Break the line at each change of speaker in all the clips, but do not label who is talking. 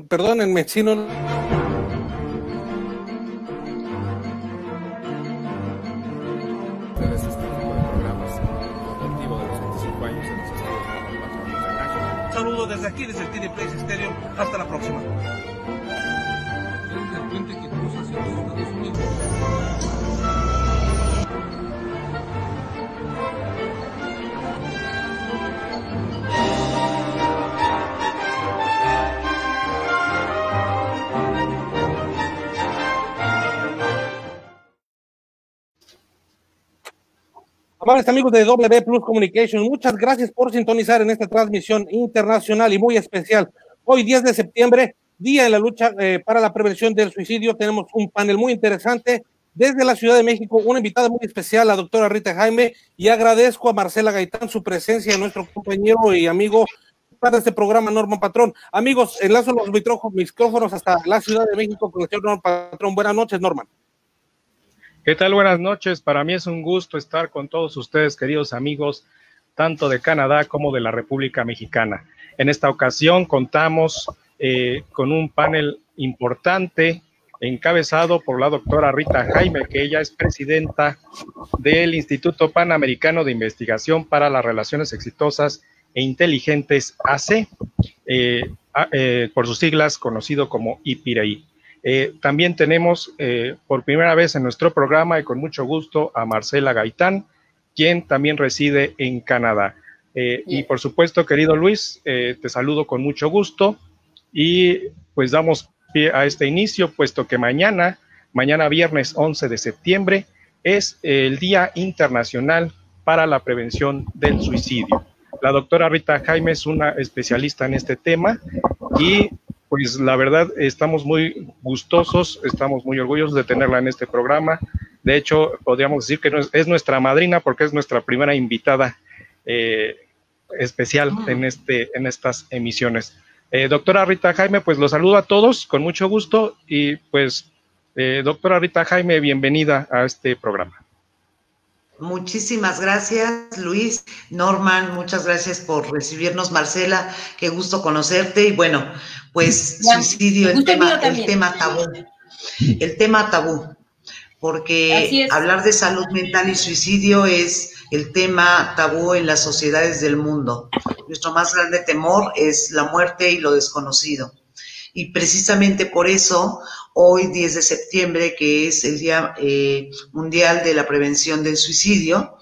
Perdónenme, si no.
Ustedes este tipo de programas con motivo de los 25 años de los estudios Norman Patrón International.
Un saludo desde aquí, desde el TD Place Stadium. Hasta la próxima.
El puente que cruza hacia los Estados Unidos.
Amables amigos de W Plus Communication, muchas gracias por sintonizar en esta transmisión internacional y muy especial. Hoy, 10 de septiembre, día de la lucha para la prevención del suicidio. Tenemos un panel muy interesante desde la Ciudad de México, una invitada muy especial, la doctora Rita Jaime, y agradezco a Marcela Gaitán su presencia, nuestro compañero y amigo para este programa, Norman Patrón. Amigos, enlazo los micrófonos hasta la Ciudad de México con el señor Norman Patrón. Buenas noches, Norman.
¿Qué tal? Buenas noches. Para mí es un gusto estar con todos ustedes, queridos amigos, tanto de Canadá como de la República Mexicana. En esta ocasión contamos con un panel importante encabezado por la doctora Rita Jaime, que ella es presidenta del Instituto Panamericano de Investigación para las Relaciones Exitosas e Inteligentes, AC, por sus siglas conocido como IPIREI. También tenemos por primera vez en nuestro programa y con mucho gusto a Marcela Gaitán, quien también reside en Canadá. Y por supuesto, querido Luis, te saludo con mucho gusto y pues damos pie a este inicio, puesto que mañana viernes 11 de septiembre, es el Día Internacional para la Prevención del Suicidio. La doctora Rita Jaime es una especialista en este tema y pues la verdad estamos muy gustosos, estamos muy orgullosos de tenerla en este programa. De hecho, podríamos decir que es nuestra madrina porque es nuestra primera invitada especial en estas emisiones. Doctora Rita Jaime, pues los saludo a todos con mucho gusto y pues doctora Rita Jaime, bienvenida a este programa.
Muchísimas gracias, Luis. Norman, muchas gracias por recibirnos. Marcela, qué gusto conocerte. Y bueno, pues suicidio, el tema tabú, porque hablar de salud mental y suicidio es el tema tabú en las sociedades del mundo. Nuestro más grande temor es la muerte y lo desconocido. Y precisamente por eso, hoy 10 de septiembre, que es el Día Mundial de la Prevención del Suicidio,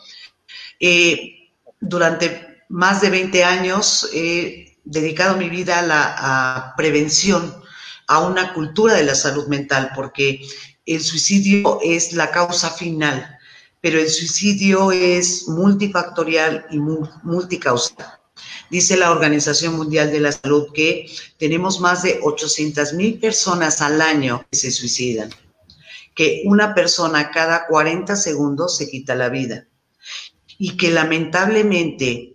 durante más de 20 años he dedicado mi vida a la prevención, a una cultura de la salud mental, porque el suicidio es la causa final, pero el suicidio es multifactorial y multicausal. Dice la Organización Mundial de la Salud que tenemos más de 800,000 personas al año que se suicidan, que una persona cada 40 segundos se quita la vida y que lamentablemente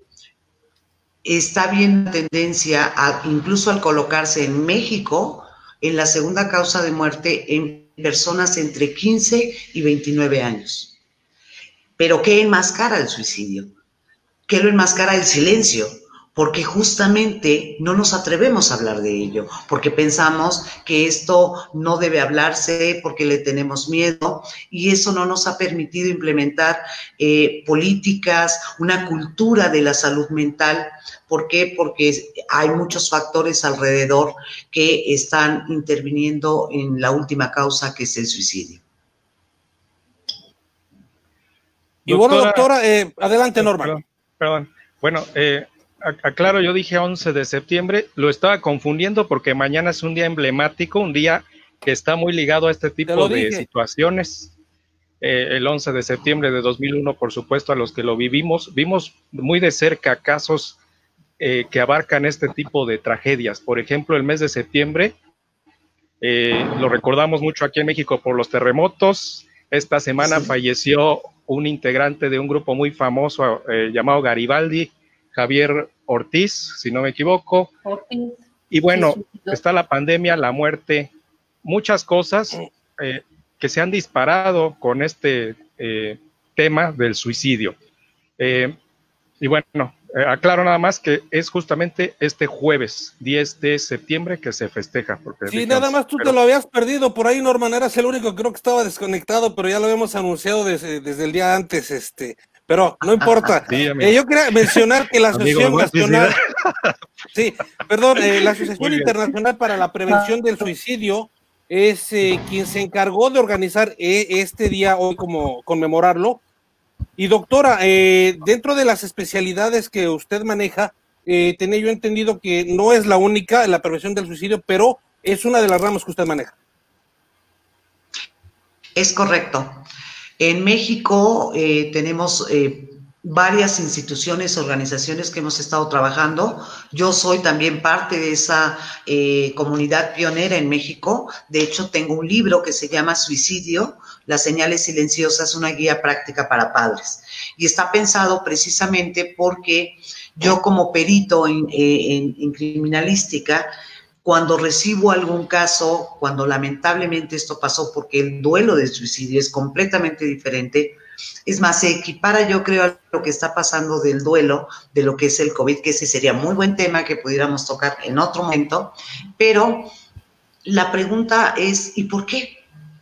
está habiendo tendencia, incluso al colocarse en México, en la segunda causa de muerte en personas entre 15 y 29 años. ¿Pero qué enmascara el suicidio? ¿Qué lo enmascara? El silencio. Porque justamente no nos atrevemos a hablar de ello, porque pensamos que esto no debe hablarse, porque le tenemos miedo, y eso no nos ha permitido implementar políticas, una cultura de la salud mental. ¿Por qué? Porque hay muchos factores alrededor que están interviniendo en la última causa, que es el suicidio.
Y bueno, doctora, adelante, Norman.
Perdón. Bueno, aclaro, yo dije 11 de septiembre, lo estaba confundiendo porque mañana es un día emblemático, un día que está muy ligado a este tipo de situaciones. El 11 de septiembre de 2001, por supuesto, a los que lo vimos muy de cerca casos que abarcan este tipo de tragedias. Por ejemplo, el mes de septiembre, lo recordamos mucho aquí en México por los terremotos. Esta semana falleció un integrante de un grupo muy famoso llamado Garibaldi, Javier Ortiz, si no me equivoco. Y bueno, está la pandemia, la muerte, muchas cosas que se han disparado con este tema del suicidio. Y bueno, Aclaro nada más que es justamente este jueves, 10 de septiembre, que se festeja. Porque
sí, nada más tú te lo habías perdido por ahí, Norman, eras el único, creo que estaba desconectado, pero ya lo habíamos anunciado desde el día antes, pero no importa.
Sí,
yo quería mencionar que la Asociación Nacional, sí, perdón, la Asociación Internacional para la Prevención del Suicidio es quien se encargó de organizar este día hoy, como conmemorarlo. Y doctora, dentro de las especialidades que usted maneja, tenía yo entendido que no es la única, la prevención del suicidio, pero es una de las ramas que usted maneja.
Es correcto. En México tenemos varias instituciones, organizaciones que hemos estado trabajando. Yo soy también parte de esa comunidad pionera en México. De hecho, tengo un libro que se llama Suicidio, las señales silenciosas, una guía práctica para padres. Y está pensado precisamente porque yo, como perito en criminalística, cuando recibo algún caso, cuando lamentablemente esto pasó, porque el duelo del suicidio es completamente diferente, es más, se equipara, yo creo, a lo que está pasando del duelo, de lo que es el COVID, que ese sería muy buen tema que pudiéramos tocar en otro momento, pero la pregunta es, ¿y por qué?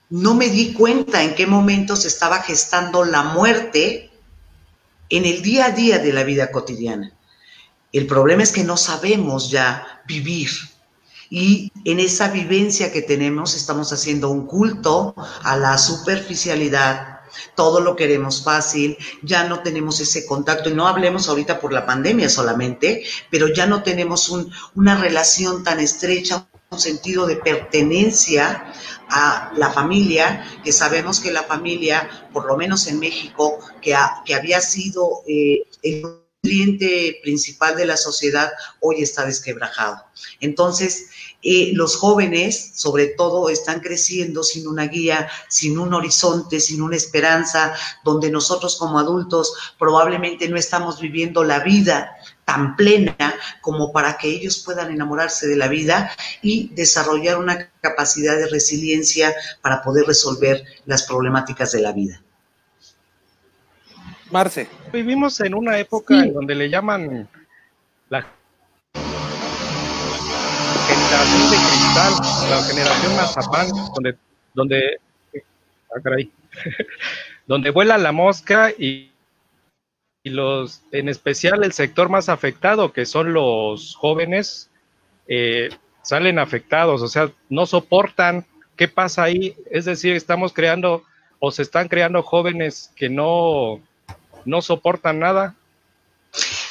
No me di cuenta en qué momento se estaba gestando la muerte en el día a día de la vida cotidiana. El problema es que no sabemos ya vivir. Y en esa vivencia que tenemos estamos haciendo un culto a la superficialidad, todo lo queremos fácil, ya no tenemos ese contacto, y no hablemos ahorita por la pandemia solamente, pero ya no tenemos una relación tan estrecha, un sentido de pertenencia a la familia, que sabemos que la familia, por lo menos en México, que había sido el nutriente principal de la sociedad, hoy está desquebrajado. Entonces, los jóvenes, sobre todo, están creciendo sin una guía, sin un horizonte, sin una esperanza, donde nosotros como adultos probablemente no estamos viviendo la vida tan plena como para que ellos puedan enamorarse de la vida y desarrollar una capacidad de resiliencia para poder resolver las problemáticas de la vida.
Marce.
Vivimos en una época en donde le llaman la generación de cristal, la generación mazapán, donde vuela la mosca y en especial el sector más afectado, que son los jóvenes, salen afectados, o sea, no soportan. ¿Qué pasa ahí? Es decir, estamos creando o se están creando jóvenes que no soportan nada.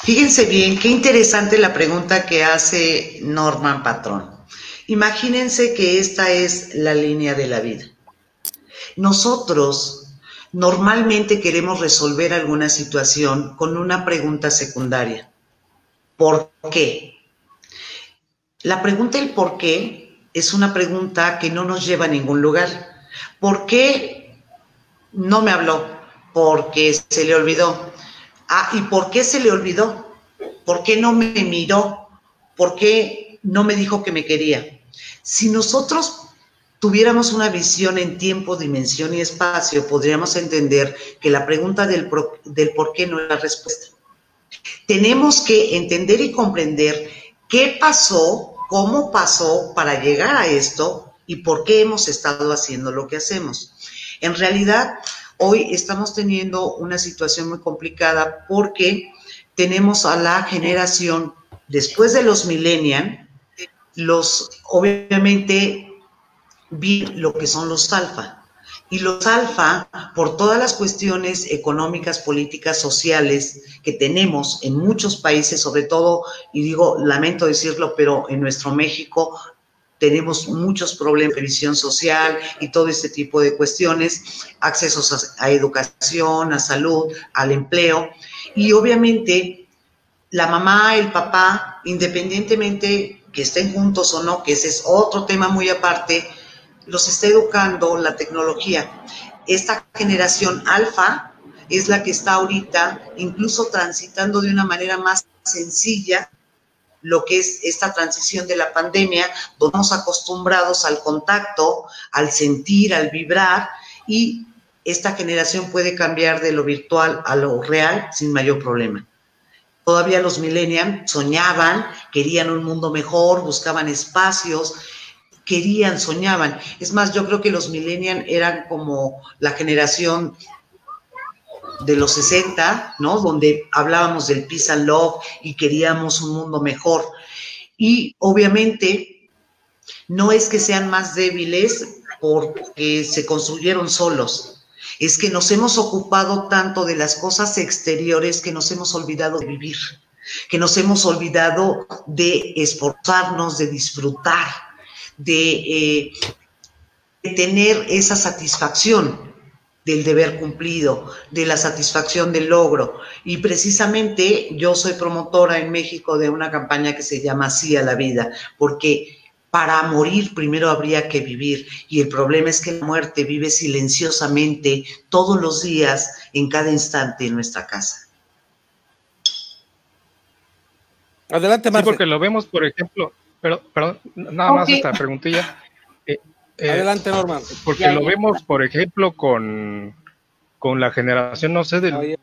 Fíjense bien, qué interesante la pregunta que hace Norman Patrón. Imagínense que esta es la línea de la vida. Nosotros normalmente queremos resolver alguna situación con una pregunta secundaria. ¿Por qué? La pregunta del por qué es una pregunta que no nos lleva a ningún lugar. ¿Por qué no me habló? Porque se le olvidó. ¿Y por qué se le olvidó? ¿Por qué no me miró? ¿Por qué no me dijo que me quería? Si nosotros tuviéramos una visión en tiempo, dimensión y espacio, podríamos entender que la pregunta del por qué no es la respuesta. Tenemos que entender y comprender qué pasó, cómo pasó para llegar a esto y por qué hemos estado haciendo lo que hacemos. En realidad, hoy estamos teniendo una situación muy complicada porque tenemos a la generación después de los millennials, obviamente vi lo que son los alfa. Y los alfa, por todas las cuestiones económicas, políticas, sociales que tenemos en muchos países, sobre todo, y digo, lamento decirlo, pero en nuestro México tenemos muchos problemas de visión social y todo este tipo de cuestiones, accesos a educación, a salud, al empleo. Y obviamente la mamá, el papá, independientemente que estén juntos o no, que ese es otro tema muy aparte, los está educando la tecnología. Esta generación alfa es la que está ahorita incluso transitando de una manera más sencilla lo que es esta transición de la pandemia, donde estamos acostumbrados al contacto, al sentir, al vibrar, y esta generación puede cambiar de lo virtual a lo real sin mayor problema. Todavía los millennials soñaban, querían un mundo mejor, buscaban espacios, querían, soñaban. Es más, yo creo que los millennials eran como la generación de los 60, ¿no? Donde hablábamos del peace and love y queríamos un mundo mejor. Y obviamente no es que sean más débiles porque se construyeron solos, es que nos hemos ocupado tanto de las cosas exteriores que nos hemos olvidado de vivir, que nos hemos olvidado de esforzarnos, de disfrutar, de tener esa satisfacción del deber cumplido, de la satisfacción del logro. Y precisamente yo soy promotora en México de una campaña que se llama Sí a la Vida, porque para morir primero habría que vivir, y el problema es que la muerte vive silenciosamente todos los días, en cada instante en nuestra casa.
Adelante, Marce.
Sí, porque lo vemos, por ejemplo, perdón, nada más esta preguntilla.
Adelante, Norman.
Porque lo vemos, por ejemplo, con la generación, no sé, de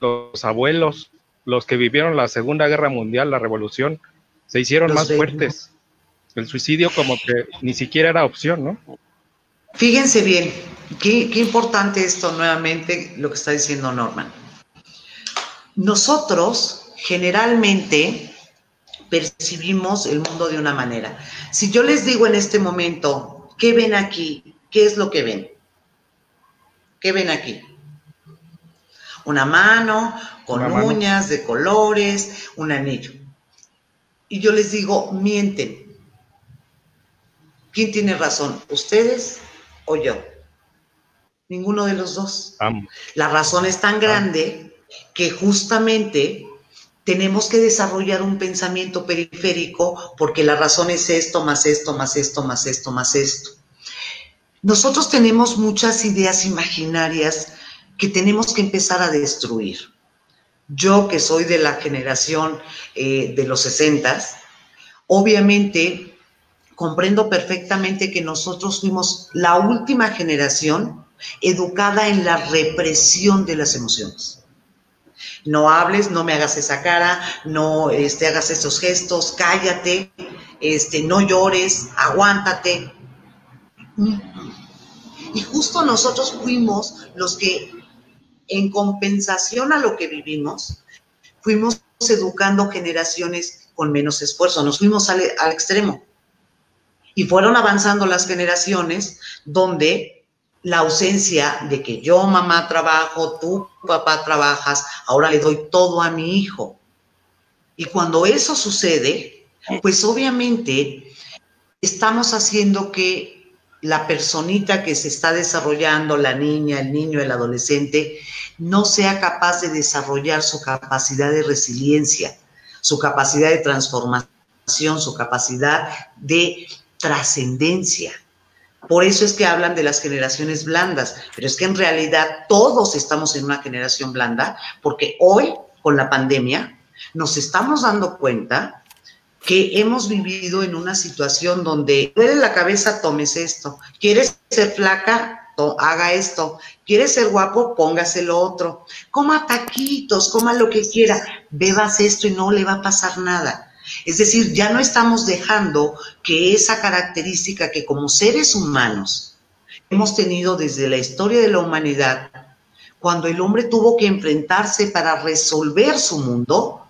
los abuelos, los que vivieron la Segunda Guerra Mundial, la Revolución, se hicieron más fuertes. El suicidio como que ni siquiera era opción, ¿no?
Fíjense bien, qué importante esto nuevamente, lo que está diciendo Norman. Nosotros generalmente percibimos el mundo de una manera. Si yo les digo en este momento, ¿qué ven aquí? ¿Qué es lo que ven? ¿Qué ven aquí? Una mano con uñas de colores, un anillo. Y yo les digo, mienten. ¿Quién tiene razón? ¿Ustedes o yo? Ninguno de los dos. La razón es tan grande que justamente tenemos que desarrollar un pensamiento periférico, porque la razón es esto, más esto, más esto, más esto, más esto. Nosotros tenemos muchas ideas imaginarias que tenemos que empezar a destruir. Yo, que soy de la generación de los 60s, obviamente comprendo perfectamente que nosotros fuimos la última generación educada en la represión de las emociones. No hables, no me hagas esa cara, no hagas esos gestos, cállate, no llores, aguántate. Y justo nosotros fuimos los que, en compensación a lo que vivimos, fuimos educando generaciones con menos esfuerzo, nos fuimos al extremo. Y fueron avanzando las generaciones donde la ausencia de que yo, mamá, trabajo, tú, papá, trabajas, ahora le doy todo a mi hijo. Y cuando eso sucede, pues obviamente estamos haciendo que la personita que se está desarrollando, la niña, el niño, el adolescente, no sea capaz de desarrollar su capacidad de resiliencia, su capacidad de transformación, su capacidad de trascendencia. Por eso es que hablan de las generaciones blandas, pero es que en realidad todos estamos en una generación blanda, porque hoy, con la pandemia, nos estamos dando cuenta que hemos vivido en una situación donde duele la cabeza, tómese esto. ¿Quieres ser flaca? Haga esto. ¿Quieres ser guapo? Póngase lo otro. Coma taquitos, coma lo que quiera. Bebas esto y no le va a pasar nada. Es decir, ya no estamos dejando que esa característica que como seres humanos hemos tenido desde la historia de la humanidad, cuando el hombre tuvo que enfrentarse para resolver su mundo,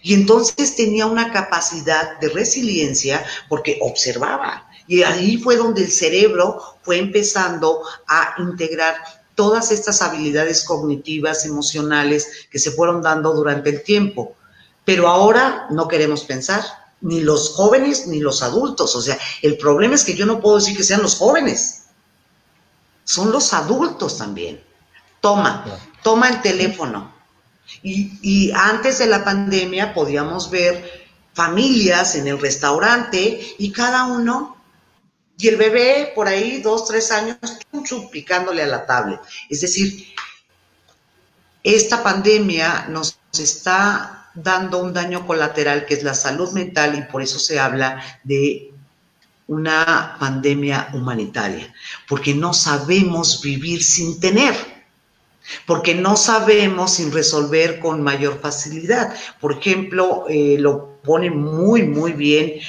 y entonces tenía una capacidad de resiliencia porque observaba. Y ahí fue donde el cerebro fue empezando a integrar todas estas habilidades cognitivas, emocionales, que se fueron dando durante el tiempo. Pero ahora no queremos pensar, ni los jóvenes ni los adultos. O sea, el problema es que yo no puedo decir que sean los jóvenes, son los adultos también. Toma el teléfono. Y antes de la pandemia podíamos ver familias en el restaurante y cada uno, y el bebé por ahí 2, 3 años, picándole a la tablet. Es decir, esta pandemia nos está dando un daño colateral que es la salud mental, y por eso se habla de una pandemia humanitaria, porque no sabemos vivir sin tener. porque no sabemos sin resolver con mayor facilidad. Por ejemplo, lo pone muy bien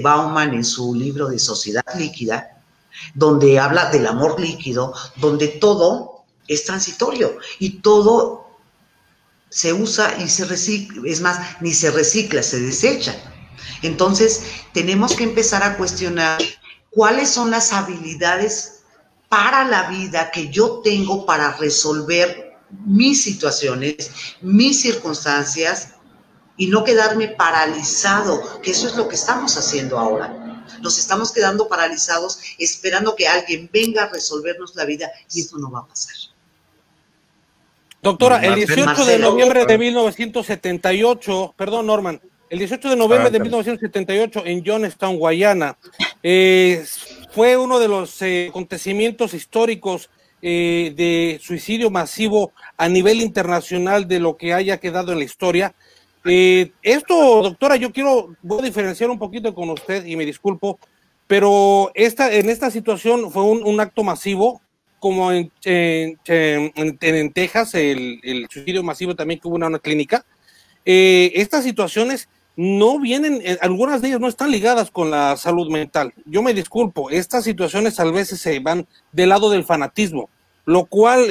Bauman en su libro de Sociedad Líquida, donde habla del amor líquido, donde todo es transitorio y todo se usa y se recicla, es más, ni se recicla, se desecha. Entonces, tenemos que empezar a cuestionar cuáles son las habilidades para la vida que yo tengo para resolver mis situaciones, mis circunstancias, y no quedarme paralizado, que eso es lo que estamos haciendo ahora. Nos estamos quedando paralizados esperando que alguien venga a resolvernos la vida, y eso no va a pasar.
Doctora, el 18 de noviembre de 1978, perdón, Norman, el 18 de noviembre de 1978 en Johnstown, Guyana, fue uno de los acontecimientos históricos de suicidio masivo a nivel internacional de lo que haya quedado en la historia. Esto, doctora, voy a diferenciar un poquito con usted y me disculpo, pero en esta situación fue un acto masivo, como en Texas, el suicidio masivo también que hubo en una clínica. Estas situaciones no vienen, algunas de ellas no están ligadas con la salud mental. Yo me disculpo, estas situaciones a veces se van del lado del fanatismo, lo cual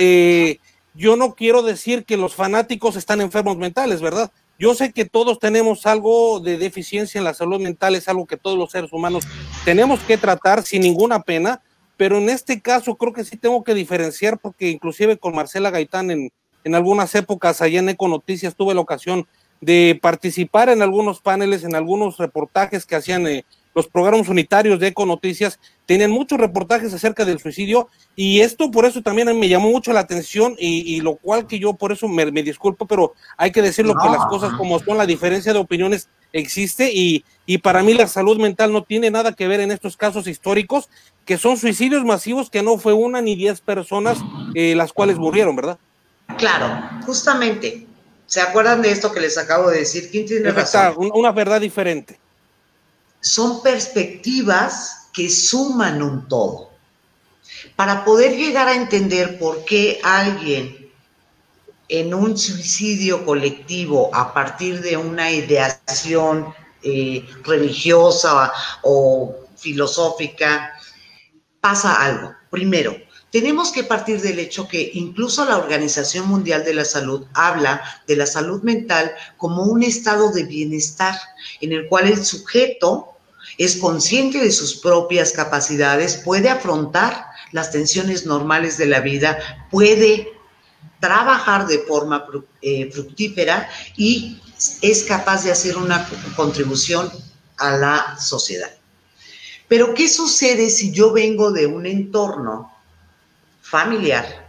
yo no quiero decir que los fanáticos están enfermos mentales, ¿verdad? Yo sé que todos tenemos algo de deficiencia en la salud mental, es algo que todos los seres humanos tenemos que tratar sin ninguna pena, pero en este caso creo que sí tengo que diferenciar, porque inclusive con Marcela Gaitán en algunas épocas allá en Econoticias tuve la ocasión de participar en algunos paneles, en algunos reportajes que hacían los programas unitarios de Econoticias, tenían muchos reportajes acerca del suicidio, y esto por eso también me llamó mucho la atención, y lo cual que yo por eso me disculpo, pero hay que decirlo, que las cosas como son, la diferencia de opiniones existe, y para mí la salud mental no tiene nada que ver en estos casos históricos, que son suicidios masivos, que no fue 1 ni 10 personas las cuales murieron, ¿verdad?
Claro, justamente. ¿Se acuerdan de esto que les acabo de decir? ¿Quién tiene razón?
Una verdad diferente.
Son perspectivas que suman un todo. Para poder llegar a entender por qué alguien en un suicidio colectivo, a partir de una ideación religiosa o filosófica, pasa algo. Primero, tenemos que partir del hecho que incluso la Organización Mundial de la Salud habla de la salud mental como un estado de bienestar en el cual el sujeto es consciente de sus propias capacidades, puede afrontar las tensiones normales de la vida, puede trabajar de forma fructífera y es capaz de hacer una contribución a la sociedad. Pero ¿qué sucede si yo vengo de un entorno familiar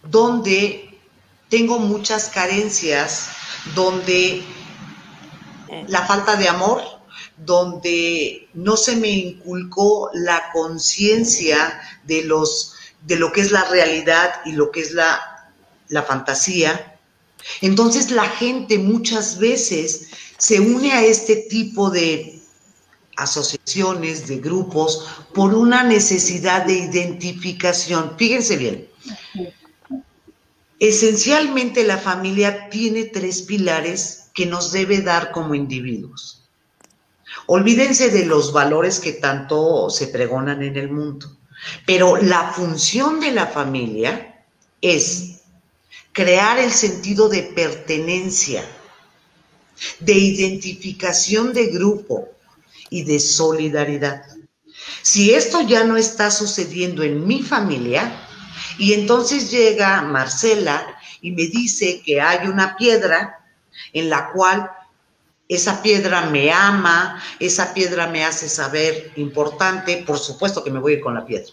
donde tengo muchas carencias, donde la falta de amor, donde no se me inculcó la conciencia de lo que es la realidad y lo que es la fantasía? Entonces la gente muchas veces se une a este tipo de asociaciones, de grupos, por una necesidad de identificación. Fíjense bien, esencialmente la familia tiene 3 pilares que nos debe dar como individuos. Olvídense de los valores que tanto se pregonan en el mundo, pero la función de la familia es crear el sentido de pertenencia, de identificación de grupo y de solidaridad. Si esto ya no está sucediendo en mi familia, y entonces llega Marcela y me dice que hay una piedra en la cual esa piedra me ama, esa piedra me hace saber importante, por supuesto que me voy a ir con la piedra.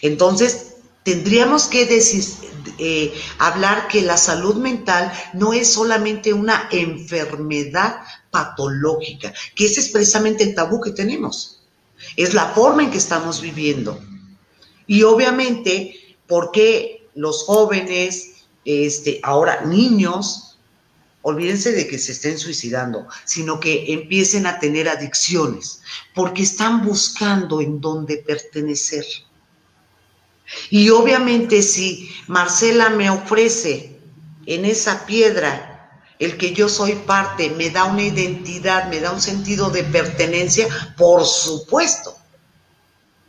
Entonces, tendríamos que hablar que la salud mental no es solamente una enfermedad patológica, que ese es precisamente el tabú que tenemos. Es la forma en que estamos viviendo. Y obviamente, ¿por qué los jóvenes, ahora niños, olvídense de que se estén suicidando, sino que empiecen a tener adicciones? Porque están buscando en dónde pertenecer. Y obviamente si Marcela me ofrece en esa piedra el que yo soy parte, me da una identidad, me da un sentido de pertenencia, por supuesto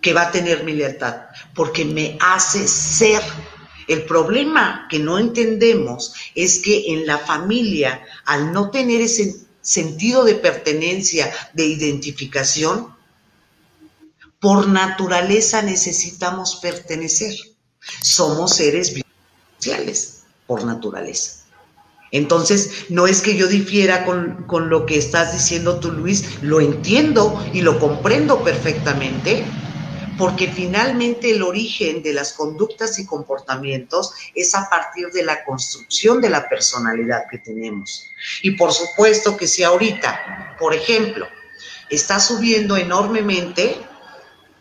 que va a tener mi lealtad, porque me hace ser. El problema que no entendemos es que en la familia, al no tener ese sentido de pertenencia, de identificación, por naturaleza necesitamos pertenecer. Somos seres sociales, por naturaleza. Entonces, no es que yo difiera con lo que estás diciendo tú, Luis, lo entiendo y lo comprendo perfectamente, porque finalmente el origen de las conductas y comportamientos es a partir de la construcción de la personalidad que tenemos. Y por supuesto que si ahorita, por ejemplo, está subiendo enormemente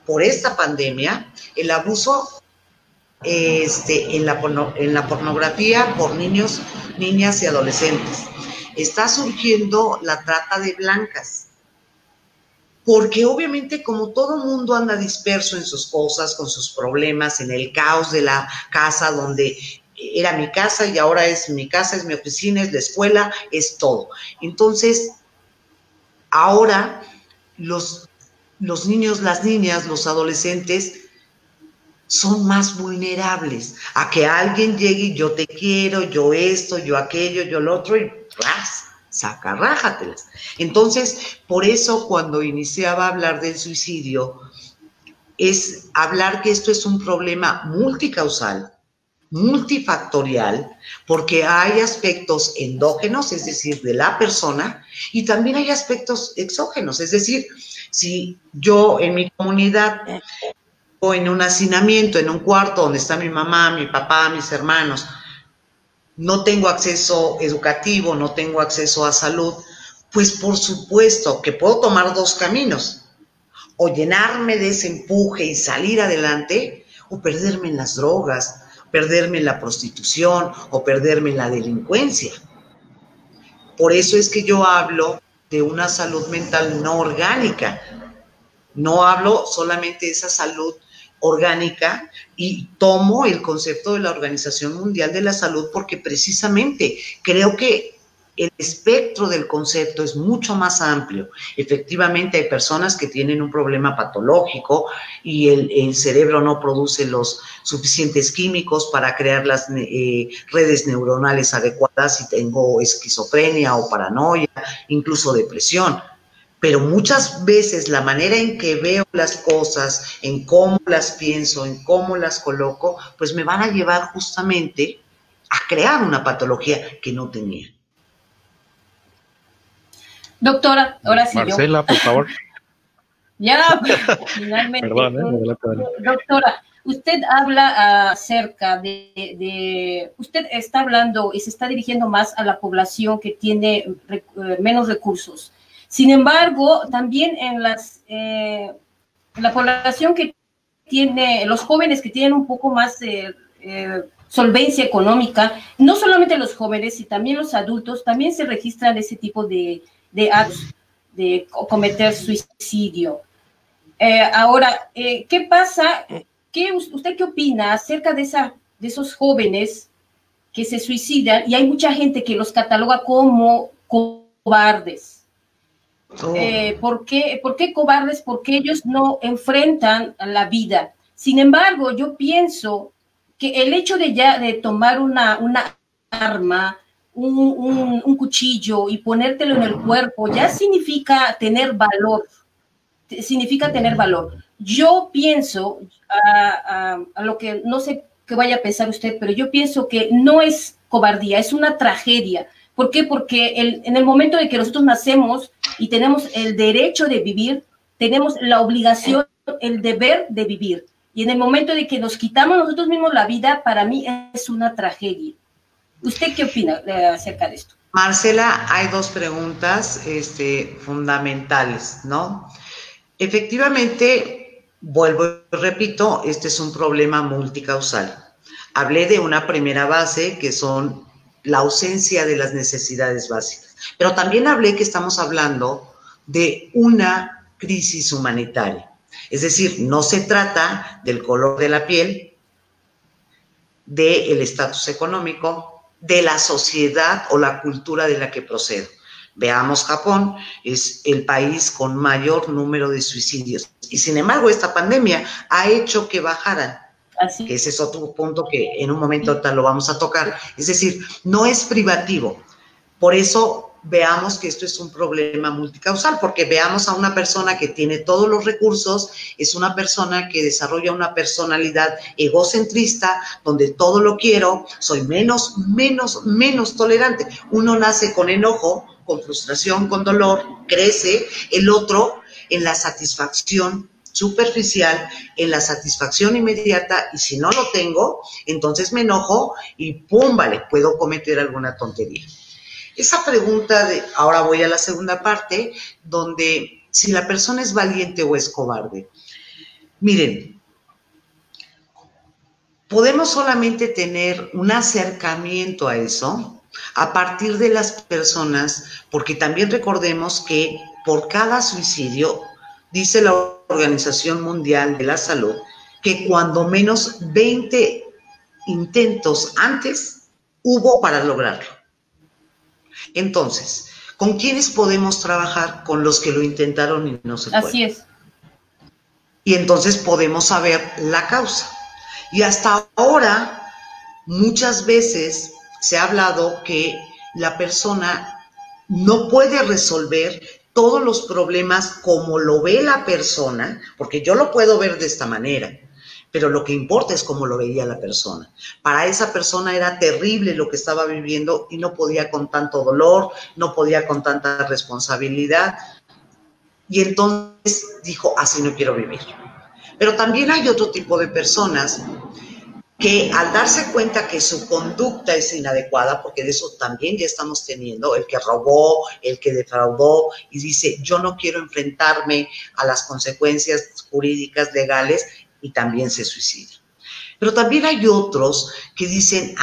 por esta pandemia el abuso en la pornografía por niños, niñas y adolescentes. Está surgiendo la trata de blancas, porque obviamente como todo mundo anda disperso en sus cosas, con sus problemas, en el caos de la casa donde era mi casa y ahora es mi casa, es mi oficina, es la escuela, es todo. Entonces, ahora los niños, las niñas, los adolescentes son más vulnerables a que alguien llegue y yo te quiero, yo esto, yo aquello, yo lo otro, y ¡pras! Sacarrájatelas. Entonces, por eso cuando iniciaba a hablar del suicidio, es hablar que esto es un problema multicausal, multifactorial, porque hay aspectos endógenos, es decir, de la persona, y también hay aspectos exógenos, es decir, si yo en mi comunidad o en un hacinamiento, en un cuarto donde está mi mamá, mi papá, mis hermanos, no tengo acceso educativo, no tengo acceso a salud, pues por supuesto que puedo tomar dos caminos, o llenarme de ese empuje y salir adelante, o perderme en las drogas, perderme en la prostitución, o perderme en la delincuencia. Por eso es que yo hablo de una salud mental no orgánica, no hablo solamente de esa salud orgánica y tomo el concepto de la Organización Mundial de la Salud porque precisamente creo que el espectro del concepto es mucho más amplio. Efectivamente hay personas que tienen un problema patológico y el cerebro no produce los suficientes químicos para crear las redes neuronales adecuadas y tengo esquizofrenia o paranoia, incluso depresión. Pero muchas veces la manera en que veo las cosas, en cómo las pienso, en cómo las coloco, pues me van a llevar justamente a crear una patología que no tenía.
Doctora, ahora sí
Marcela,
yo.
Por favor.
Ya, finalmente.
Perdón,
doctora, usted habla acerca usted está hablando y se está dirigiendo más a la población que tiene menos recursos. Sin embargo, también en la población que tiene, los jóvenes que tienen un poco más de solvencia económica, no solamente los jóvenes, sino también los adultos, también se registran ese tipo de actos de cometer suicidio. Ahora, ¿qué pasa? ¿Usted qué opina acerca de esos jóvenes que se suicidan? Y hay mucha gente que los cataloga como cobardes. ¿Por qué cobardes? Porque ellos no enfrentan la vida. Sin embargo, yo pienso que el hecho de tomar una arma, un cuchillo y ponértelo en el cuerpo ya significa tener valor. Yo pienso, a lo que no sé qué vaya a pensar usted, pero yo pienso que no es cobardía, es una tragedia. ¿Por qué? Porque en el momento de que nosotros nacemos y tenemos el derecho de vivir, tenemos la obligación, el deber de vivir. Y en el momento de que nos quitamos nosotros mismos la vida, para mí es una tragedia. ¿Usted qué opina acerca de esto?
Marcela, hay dos preguntas fundamentales, ¿no? Efectivamente, vuelvo y repito, este es un problema multicausal. Hablé de una primera base que son la ausencia de las necesidades básicas. Pero también hablé que estamos hablando de una crisis humanitaria. Es decir, no se trata del color de la piel, del estatus económico, de la sociedad o la cultura de la que procedo. Veamos, Japón es el país con mayor número de suicidios y sin embargo esta pandemia ha hecho que bajaran.
Así.
Que ese es otro punto que en un momento ahorita lo vamos a tocar. Es decir, no es privativo. Por eso veamos que esto es un problema multicausal, porque veamos a una persona que tiene todos los recursos, es una persona que desarrolla una personalidad egocentrista, donde todo lo quiero, soy menos tolerante. Uno nace con enojo, con frustración, con dolor, crece, el otro en la satisfacción superficial, en la satisfacción inmediata, y si no lo tengo, entonces me enojo y pum, vale, puedo cometer alguna tontería. Esa pregunta ahora voy a la segunda parte, donde si la persona es valiente o es cobarde. Miren, podemos solamente tener un acercamiento a eso a partir de las personas, porque también recordemos que por cada suicidio, dice la Organización Mundial de la Salud, que cuando menos 20 intentos antes hubo para lograrlo. Entonces, ¿con quiénes podemos trabajar? Con los que lo intentaron y no se puede.
Así es.
Y entonces podemos saber la causa. Y hasta ahora, muchas veces se ha hablado que la persona no puede resolver todos los problemas como lo ve la persona, porque yo lo puedo ver de esta manera, pero lo que importa es cómo lo veía la persona. Para esa persona era terrible lo que estaba viviendo y no podía con tanto dolor, no podía con tanta responsabilidad. Y entonces dijo, así no quiero vivir. Pero también hay otro tipo de personas que al darse cuenta que su conducta es inadecuada, porque de eso también ya estamos teniendo, el que robó, el que defraudó, y dice, yo no quiero enfrentarme a las consecuencias jurídicas, legales, y también se suicida. Pero también hay otros que dicen,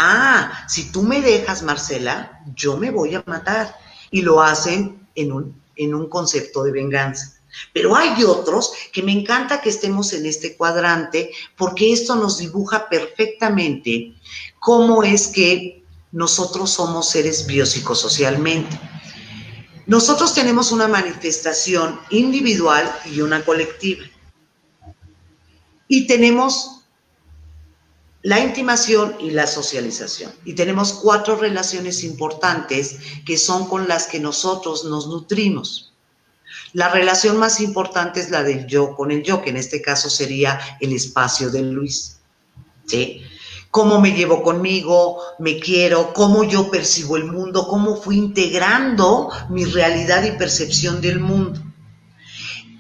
si tú me dejas, Marcela, yo me voy a matar, y lo hacen en un concepto de venganza. Pero hay otros que me encanta que estemos en este cuadrante, porque esto nos dibuja perfectamente cómo es que nosotros somos seres biopsicosocialmente. Nosotros tenemos una manifestación individual y una colectiva. Y tenemos la intimación y la socialización. Y tenemos 4 relaciones importantes que son con las que nosotros nos nutrimos. La relación más importante es la del yo con el yo, que en este caso sería el espacio de Luis. ¿Sí? Cómo me llevo conmigo, me quiero, cómo yo percibo el mundo, cómo fui integrando mi realidad y percepción del mundo.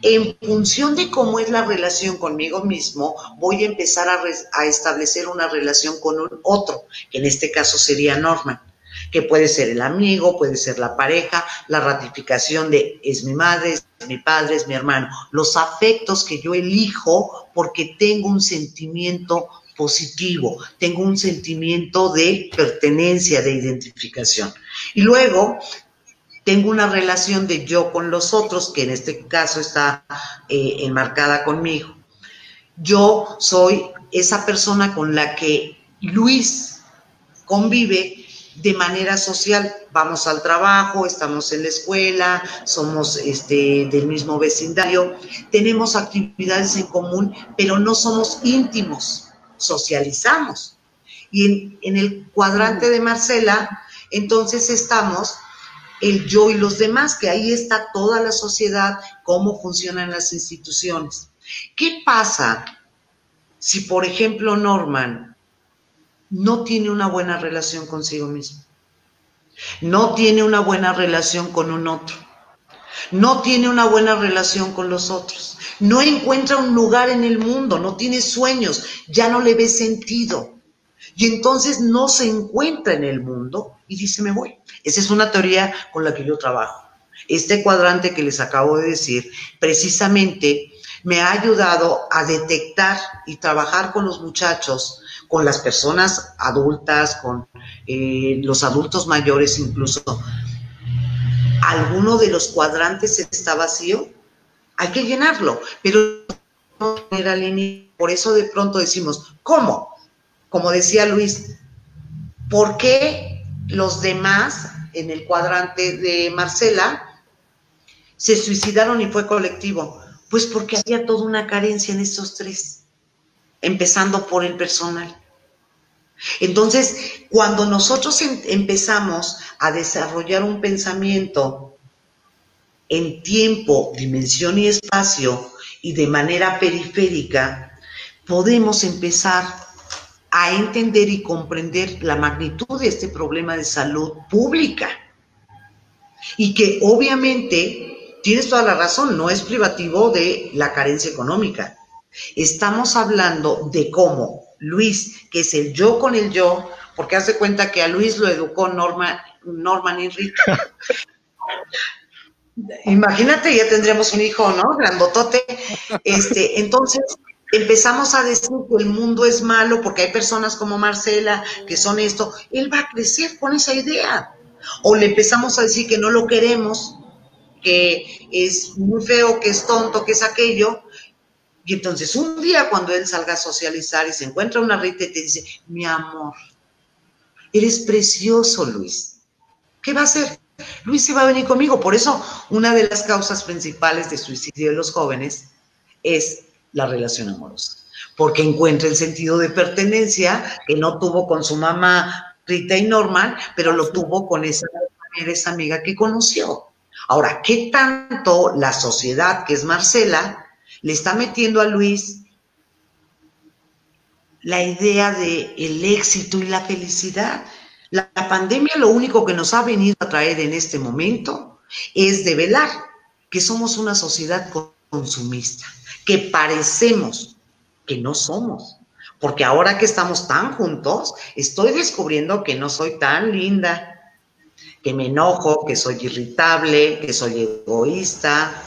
En función de cómo es la relación conmigo mismo, voy a empezar a establecer una relación con un otro, que en este caso sería Norman, que puede ser el amigo, puede ser la pareja, la ratificación de es mi madre, es mi padre, es mi hermano, los afectos que yo elijo porque tengo un sentimiento positivo, tengo un sentimiento de pertenencia, de identificación. Y luego tengo una relación de yo con los otros, que en este caso está enmarcada conmigo. Yo soy esa persona con la que Luis convive de manera social. Vamos al trabajo, estamos en la escuela, somos del mismo vecindario, tenemos actividades en común, pero no somos íntimos, socializamos. Y en el cuadrante de Marcela, entonces estamos el yo y los demás, que ahí está toda la sociedad, cómo funcionan las instituciones. ¿Qué pasa si, por ejemplo, Norman no tiene una buena relación consigo mismo? No tiene una buena relación con un otro. No tiene una buena relación con los otros. No encuentra un lugar en el mundo, no tiene sueños, ya no le ve sentido. Y entonces no se encuentra en el mundo y dice, me voy. Esa es una teoría con la que yo trabajo. Este cuadrante que les acabo de decir, precisamente me ha ayudado a detectar y trabajar con los muchachos, con las personas adultas, con los adultos mayores incluso. ¿Alguno de los cuadrantes está vacío? Hay que llenarlo, pero no era lineal. Por eso de pronto decimos, ¿cómo? como decía Luis, ¿por qué los demás en el cuadrante de Marcela se suicidaron y fue colectivo? Pues porque había toda una carencia en estos tres, empezando por el personal. Entonces, cuando nosotros empezamos a desarrollar un pensamiento en tiempo, dimensión y espacio y de manera periférica, podemos empezar a entender y comprender la magnitud de este problema de salud pública. Y que obviamente, tienes toda la razón, no es privativo de la carencia económica. Estamos hablando de cómo Luis, que es el yo con el yo, porque haz de cuenta que a Luis lo educó Norman Enrique. Imagínate, ya tendremos un hijo, ¿no? Grandotote. Entonces, empezamos a decir que el mundo es malo porque hay personas como Marcela que son esto. Él va a crecer con esa idea. O le empezamos a decir que no lo queremos, que es muy feo, que es tonto, que es aquello. Y entonces un día cuando él salga a socializar y se encuentra una Rita y te dice, mi amor, eres precioso, Luis. ¿Qué va a hacer? Luis se va a venir conmigo. Por eso una de las causas principales de suicidio de los jóvenes es la relación amorosa. Porque encuentra el sentido de pertenencia que no tuvo con su mamá Rita y Norman, pero lo tuvo con esa amiga que conoció. Ahora, ¿qué tanto la sociedad, que es Marcela, le está metiendo a Luis la idea de el éxito y la felicidad? La pandemia lo único que nos ha venido a traer en este momento es develar que somos una sociedad consumista, que parecemos que no somos. Porque ahora que estamos tan juntos, estoy descubriendo que no soy tan linda, que me enojo, que soy irritable, que soy egoísta,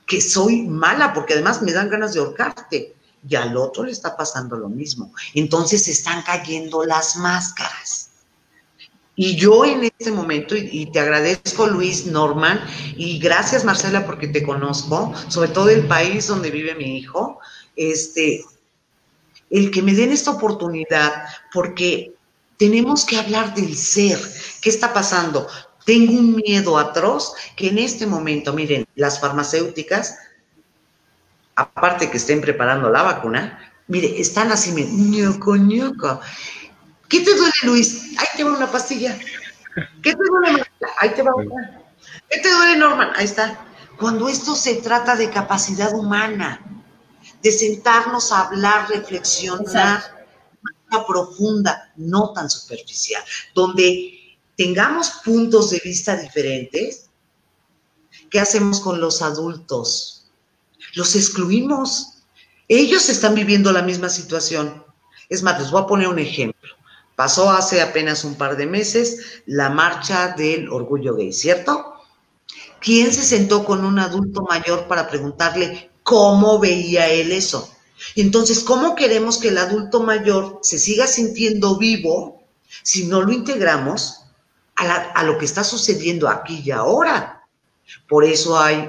que soy mala, porque además me dan ganas de ahorcarte. Y al otro le está pasando lo mismo. Entonces están cayendo las máscaras. Y yo en este momento, y te agradezco, Luis, Norman, y gracias, Marcela, porque te conozco, sobre todo el país donde vive mi hijo, el que me den esta oportunidad, porque tenemos que hablar del ser. ¿Qué está pasando? Tengo un miedo atroz que en este momento, miren, las farmacéuticas, aparte que estén preparando la vacuna, mire, están así, ñoco, ñoco. ¿Qué te duele, Luis? Ahí te va una pastilla. ¿Qué te duele, Marcela? Ahí te va una. ¿Qué te duele, Norman? Ahí está. Cuando esto se trata de capacidad humana, de sentarnos a hablar, reflexionar, profunda, no tan superficial, donde tengamos puntos de vista diferentes. ¿Qué hacemos con los adultos? Los excluimos. Ellos están viviendo la misma situación. Es más, les voy a poner un ejemplo. Pasó hace apenas un par de meses la marcha del orgullo gay, ¿cierto? ¿Quién se sentó con un adulto mayor para preguntarle cómo veía él eso? Entonces, ¿cómo queremos que el adulto mayor se siga sintiendo vivo si no lo integramos a lo que está sucediendo aquí y ahora? Por eso hay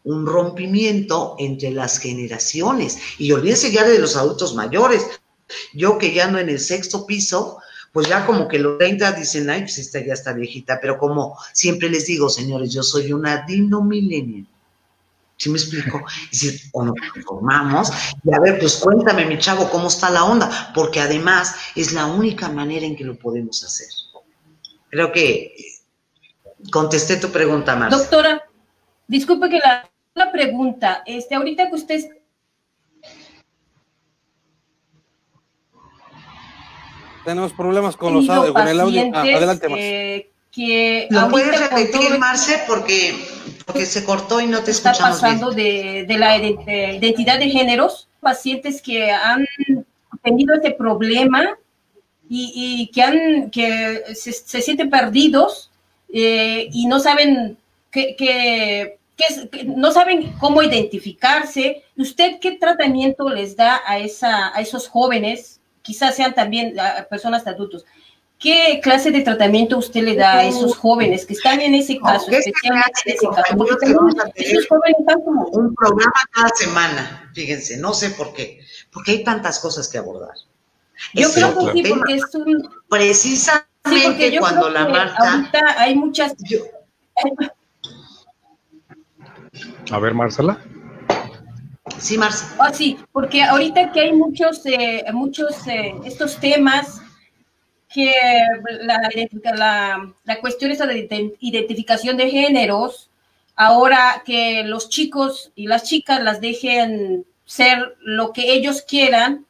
un rompimiento entre las generaciones. Y olvídense ya de los adultos mayores. Yo que ya ando en el 6º piso, pues ya como que los 30 dicen, ay, pues esta ya está viejita. Pero como siempre les digo, señores, yo soy una dino millennial. ¿Sí me explico? Es decir, o nos transformamos y a ver, pues cuéntame, mi chavo, cómo está la onda, porque además es la única manera en que lo podemos hacer. Creo que contesté tu pregunta, Marcia.
Doctora, disculpe que la pregunta, ahorita que usted...
Tenemos problemas con el audio. Adelante, Marce.
¿Lo puedes repetir, Marce? Porque se cortó y no te escuchamos bien.
Está pasando de la identidad de géneros, pacientes que han tenido este problema y que se sienten perdidos y no saben no saben cómo identificarse. ¿Usted qué tratamiento les da a esos jóvenes? Quizás sean también personas adultos. ¿Qué clase de tratamiento usted le da a esos jóvenes que están en ese caso? Especialmente en ese caso. Porque esos jóvenes están como...
Un programa cada semana, fíjense, no sé por qué. Porque hay tantas cosas que abordar.
Yo creo que sí,
tema.
porque es un...
Precisamente
Sí, porque yo
cuando
creo
la
que
Marta...
ahorita hay muchas...
A ver, Marcela.
Sí, Marcela.
Ah, sí, porque ahorita que hay muchos estos temas que la cuestión esa de identificación de géneros, ahora que los chicos y las chicas las dejen ser lo que ellos quieran,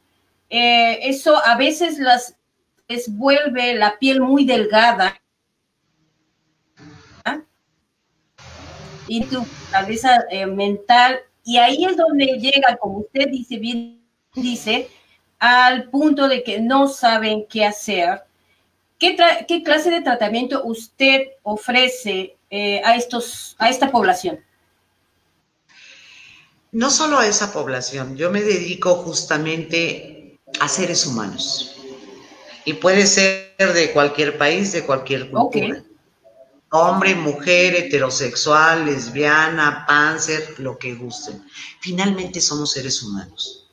eso a veces les vuelve la piel muy delgada, ¿ah? Y tu cabeza mental, y ahí es donde llega, como usted bien dice, al punto de que no saben qué hacer. ¿Qué clase de tratamiento usted ofrece a esta población?
No solo a esa población, yo me dedico justamente a seres humanos. Y puede ser de cualquier país, de cualquier cultura.
Okay.
Hombre, mujer, heterosexual, lesbiana, panzer, lo que gusten. Finalmente somos seres humanos.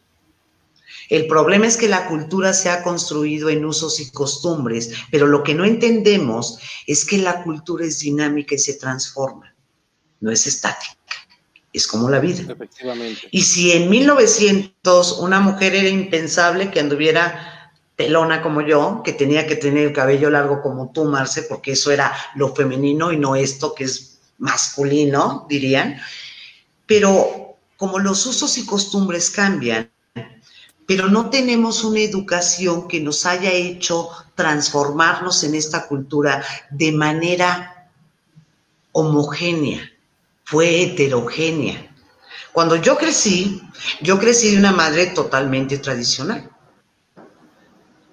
El problema es que la cultura se ha construido en usos y costumbres, pero lo que no entendemos es que la cultura es dinámica y se transforma, no es estática, es como la vida.
Efectivamente.
Y si en 1900 una mujer era impensable que anduviera pelona como yo, que tenía que tener el cabello largo como tú, Marce, porque eso era lo femenino y no esto que es masculino, dirían, pero como los usos y costumbres cambian, pero no tenemos una educación que nos haya hecho transformarnos en esta cultura de manera homogénea, fue heterogénea. Cuando yo crecí de una madre totalmente tradicional.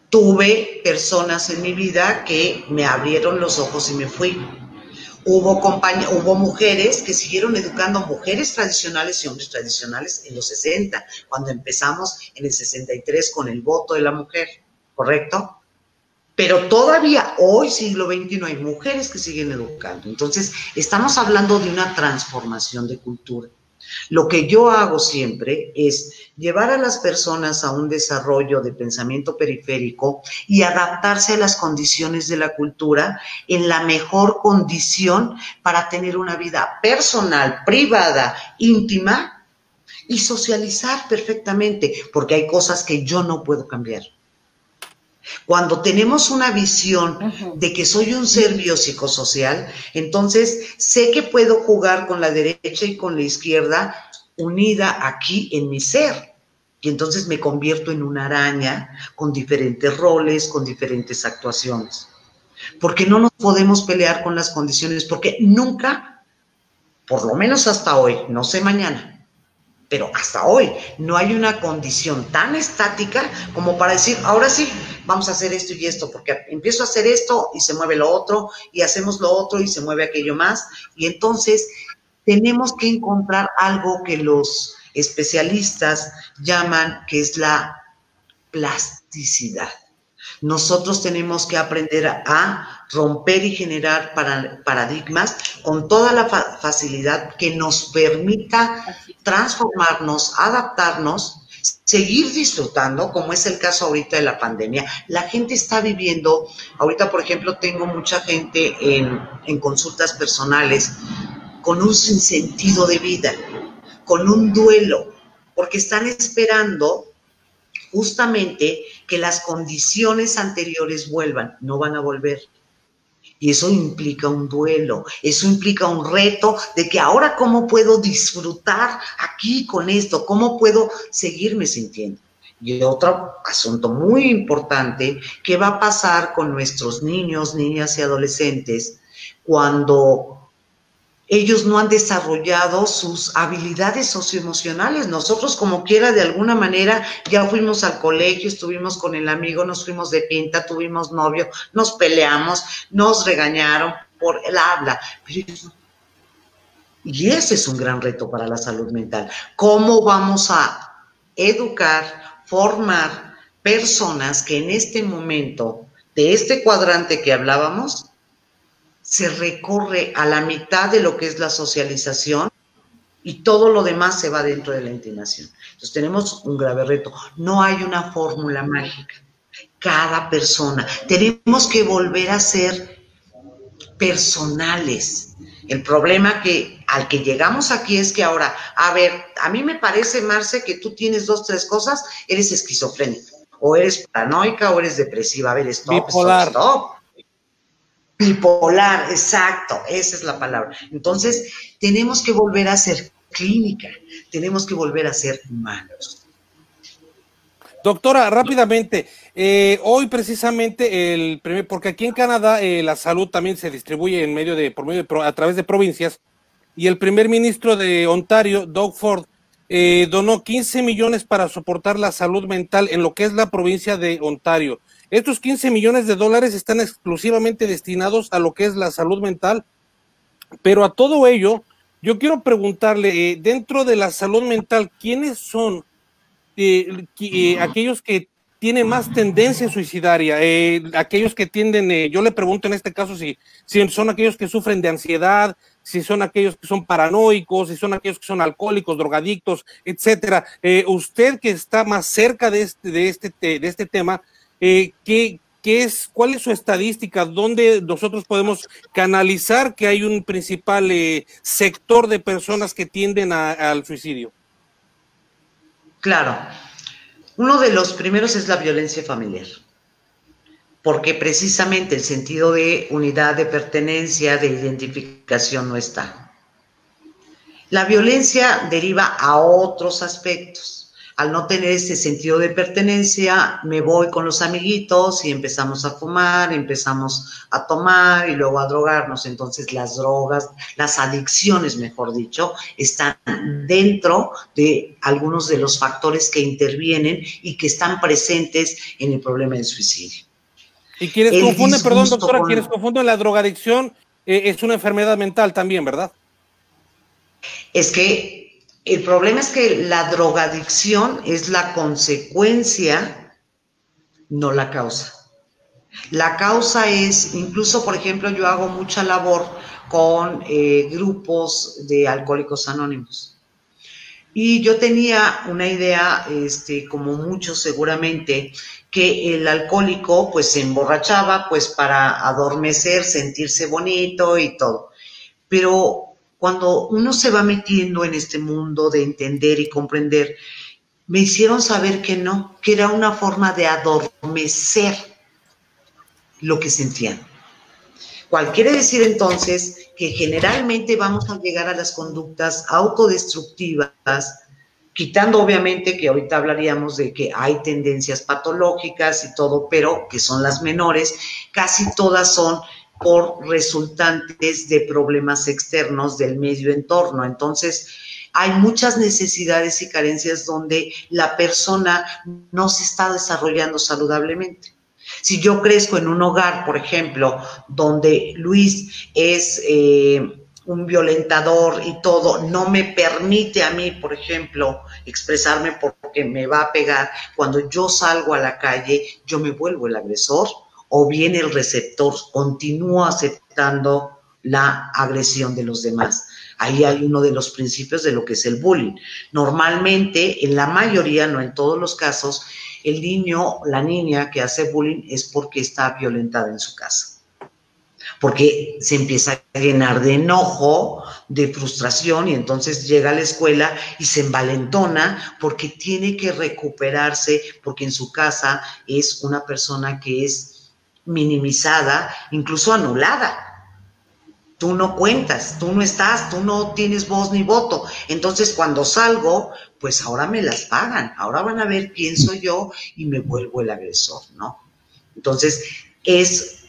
Tuve personas en mi vida que me abrieron los ojos y me fui. Hubo mujeres que siguieron educando mujeres tradicionales y hombres tradicionales en los 60, cuando empezamos en el 63 con el voto de la mujer, ¿correcto? Pero todavía hoy, siglo XXI, hay mujeres que siguen educando. Entonces, estamos hablando de una transformación de cultura. Lo que yo hago siempre es llevar a las personas a un desarrollo de pensamiento periférico y adaptarse a las condiciones de la cultura en la mejor condición para tener una vida personal, privada, íntima y socializar perfectamente, porque hay cosas que yo no puedo cambiar. Cuando tenemos una visión de que soy un ser biopsicosocial, entonces sé que puedo jugar con la derecha y con la izquierda unida aquí en mi ser. Y entonces me convierto en una araña con diferentes roles, con diferentes actuaciones. Porque no nos podemos pelear con las condiciones, porque nunca, por lo menos hasta hoy, no sé mañana, pero hasta hoy no hay una condición tan estática como para decir, ahora sí, vamos a hacer esto y esto, porque empiezo a hacer esto y se mueve lo otro, y hacemos lo otro y se mueve aquello más, y entonces tenemos que encontrar algo que los especialistas llaman que es la plasticidad. Nosotros tenemos que aprender a romper y generar paradigmas con toda la facilidad que nos permita transformarnos, adaptarnos, seguir disfrutando, como es el caso ahorita de la pandemia. La gente está viviendo, ahorita por ejemplo tengo mucha gente en consultas personales con un sinsentido de vida, con un duelo, porque están esperando justamente que las condiciones anteriores vuelvan, no van a volver. Y eso implica un duelo, eso implica un reto de que ahora cómo puedo disfrutar aquí con esto, cómo puedo seguirme sintiendo. Y otro asunto muy importante, ¿qué va a pasar con nuestros niños, niñas y adolescentes cuando ellos no han desarrollado sus habilidades socioemocionales? Nosotros como quiera, de alguna manera, ya fuimos al colegio, estuvimos con el amigo, nos fuimos de pinta, tuvimos novio, nos peleamos, nos regañaron por el habla. Y ese es un gran reto para la salud mental. ¿Cómo vamos a educar, formar personas que en este momento, de este cuadrante que hablábamos, se recorre a la mitad de lo que es la socialización y todo lo demás se va dentro de la intimación? Entonces tenemos un grave reto. No hay una fórmula mágica. cada persona. Tenemos que volver a ser personales. El problema al que llegamos aquí es que ahora, a ver, a mí me parece, Marce, que tú tienes 2, 3 cosas, eres esquizofrénica, o eres paranoica, o eres depresiva. A ver, stop,
bipolar.
stop. Bipolar, exacto, esa es la palabra. Entonces, tenemos que volver a ser clínica, tenemos que volver a ser humanos.
Doctora, rápidamente, hoy precisamente porque aquí en Canadá la salud también se distribuye a través de provincias, y el primer ministro de Ontario, Doug Ford, donó 15 millones para soportar la salud mental en lo que es la provincia de Ontario. Estos 15 millones de dólares están exclusivamente destinados a lo que es la salud mental, pero a todo ello, yo quiero preguntarle, dentro de la salud mental, ¿quiénes son aquellos que tienen más tendencia suicidaria, aquellos que tienden, yo le pregunto en este caso si son aquellos que sufren de ansiedad, si son aquellos que son paranoicos, si son aquellos que son alcohólicos, drogadictos, etcétera? Usted que está más cerca de este tema, ¿cuál es su estadística? ¿Dónde nosotros podemos canalizar que hay un principal sector de personas que tienden al suicidio?
Claro, uno de los primeros es la violencia familiar, porque precisamente el sentido de unidad, de pertenencia, de identificación no está. La violencia deriva a otros aspectos. Al no tener este sentido de pertenencia, me voy con los amiguitos y empezamos a fumar, empezamos a tomar y luego a drogarnos. Entonces las drogas, las adicciones, mejor dicho, están dentro de algunos de los factores que intervienen y que están presentes en el problema del suicidio.
Y quienes confunden, perdón, doctora, quienes confunden la drogadicción, es una enfermedad mental también, ¿verdad?
Es que el problema es que la drogadicción es la consecuencia, no la causa. La causa es, incluso, por ejemplo, yo hago mucha labor con grupos de alcohólicos anónimos. Y yo tenía una idea, como muchos seguramente, que el alcohólico pues se emborrachaba pues para adormecer, sentirse bonito y todo. Pero cuando uno se va metiendo en este mundo de entender y comprender, me hicieron saber que no, que era una forma de adormecer lo que sentían. ¿Cuál quiere decir entonces que generalmente vamos a llegar a las conductas autodestructivas, quitando obviamente que ahorita hablaríamos de que hay tendencias patológicas y todo, pero que son las menores, casi todas son por resultantes de problemas externos del medio entorno. Entonces, hay muchas necesidades y carencias donde la persona no se está desarrollando saludablemente. Si yo crezco en un hogar, por ejemplo, donde Luis es un violentador y todo, no me permite a mí, por ejemplo, expresarme porque me va a pegar, cuando yo salgo a la calle, yo me vuelvo el agresor, o bien el receptor continúa aceptando la agresión de los demás. Ahí hay uno de los principios de lo que es el bullying. Normalmente, en la mayoría, no en todos los casos, el niño, la niña que hace bullying es porque está violentada en su casa. Porque se empieza a llenar de enojo, de frustración, y entonces llega a la escuela y se envalentona porque tiene que recuperarse, porque en su casa es una persona que es minimizada, incluso anulada. Tú no cuentas, tú no estás, tú no tienes voz ni voto. Entonces, cuando salgo, pues ahora me las pagan, ahora van a ver quién soy yo y me vuelvo el agresor, ¿no? Entonces, es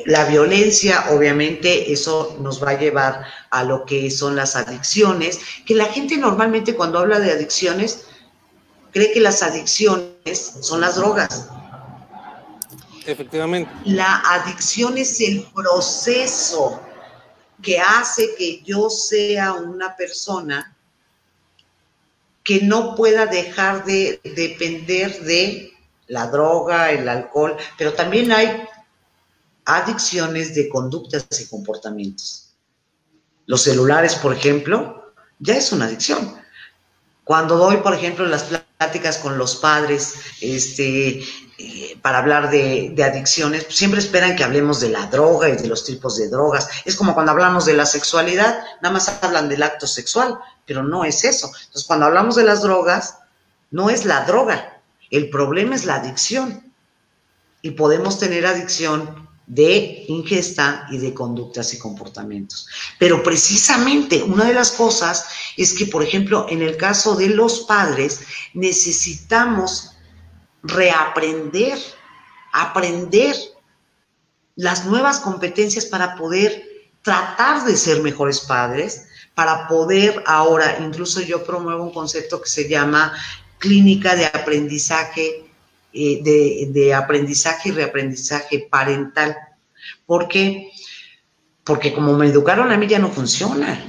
la violencia, obviamente, eso nos va a llevar a lo que son las adicciones, que la gente normalmente cuando habla de adicciones, cree que las adicciones son las drogas.
Efectivamente.
La adicción es el proceso que hace que yo sea una persona que no pueda dejar de depender de la droga, el alcohol, pero también hay adicciones de conductas y comportamientos. Los celulares, por ejemplo, ya es una adicción. Cuando doy, por ejemplo, las pláticas con los padres, para hablar de adicciones, pues siempre esperan que hablemos de la droga y de los tipos de drogas. Es como cuando hablamos de la sexualidad, nada más hablan del acto sexual, pero no es eso. Entonces, cuando hablamos de las drogas, no es la droga, el problema es la adicción. Y podemos tener adicción de ingesta y de conductas y comportamientos. Pero precisamente una de las cosas es que, por ejemplo, en el caso de los padres, necesitamos reaprender, aprender las nuevas competencias para poder tratar de ser mejores padres, para poder ahora, incluso yo promuevo un concepto que se llama clínica de aprendizaje, de aprendizaje y reaprendizaje parental. ¿Por qué? Porque como me educaron a mí ya no funciona.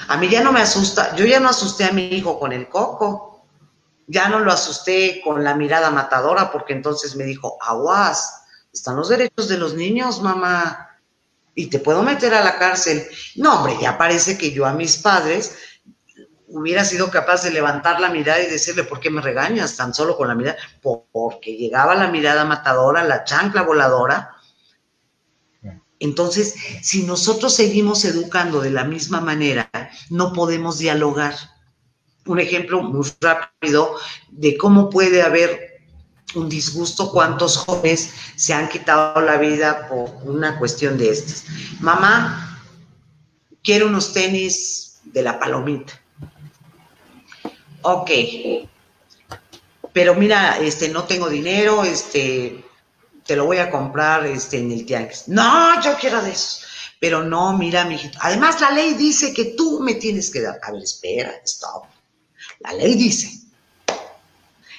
A mí ya no me asusta, yo ya no asusté a mi hijo con el coco. Ya no lo asusté con la mirada matadora porque entonces me dijo, aguas, están los derechos de los niños, mamá, y te puedo meter a la cárcel. No, hombre, ya parece que yo a mis padres hubiera sido capaz de levantar la mirada y decirle, ¿por qué me regañas tan solo con la mirada? Porque llegaba la mirada matadora, la chancla voladora. Entonces, si nosotros seguimos educando de la misma manera, no podemos dialogar. Un ejemplo muy rápido de cómo puede haber un disgusto, cuántos jóvenes se han quitado la vida por una cuestión de estas. Mamá, quiero unos tenis de la palomita. Ok, pero mira, no tengo dinero, te lo voy a comprar en el tianguis. No, yo quiero de esos. Pero no, mira, mijito. Además, la ley dice que tú me tienes que dar. A ver, espera, stop. La ley dice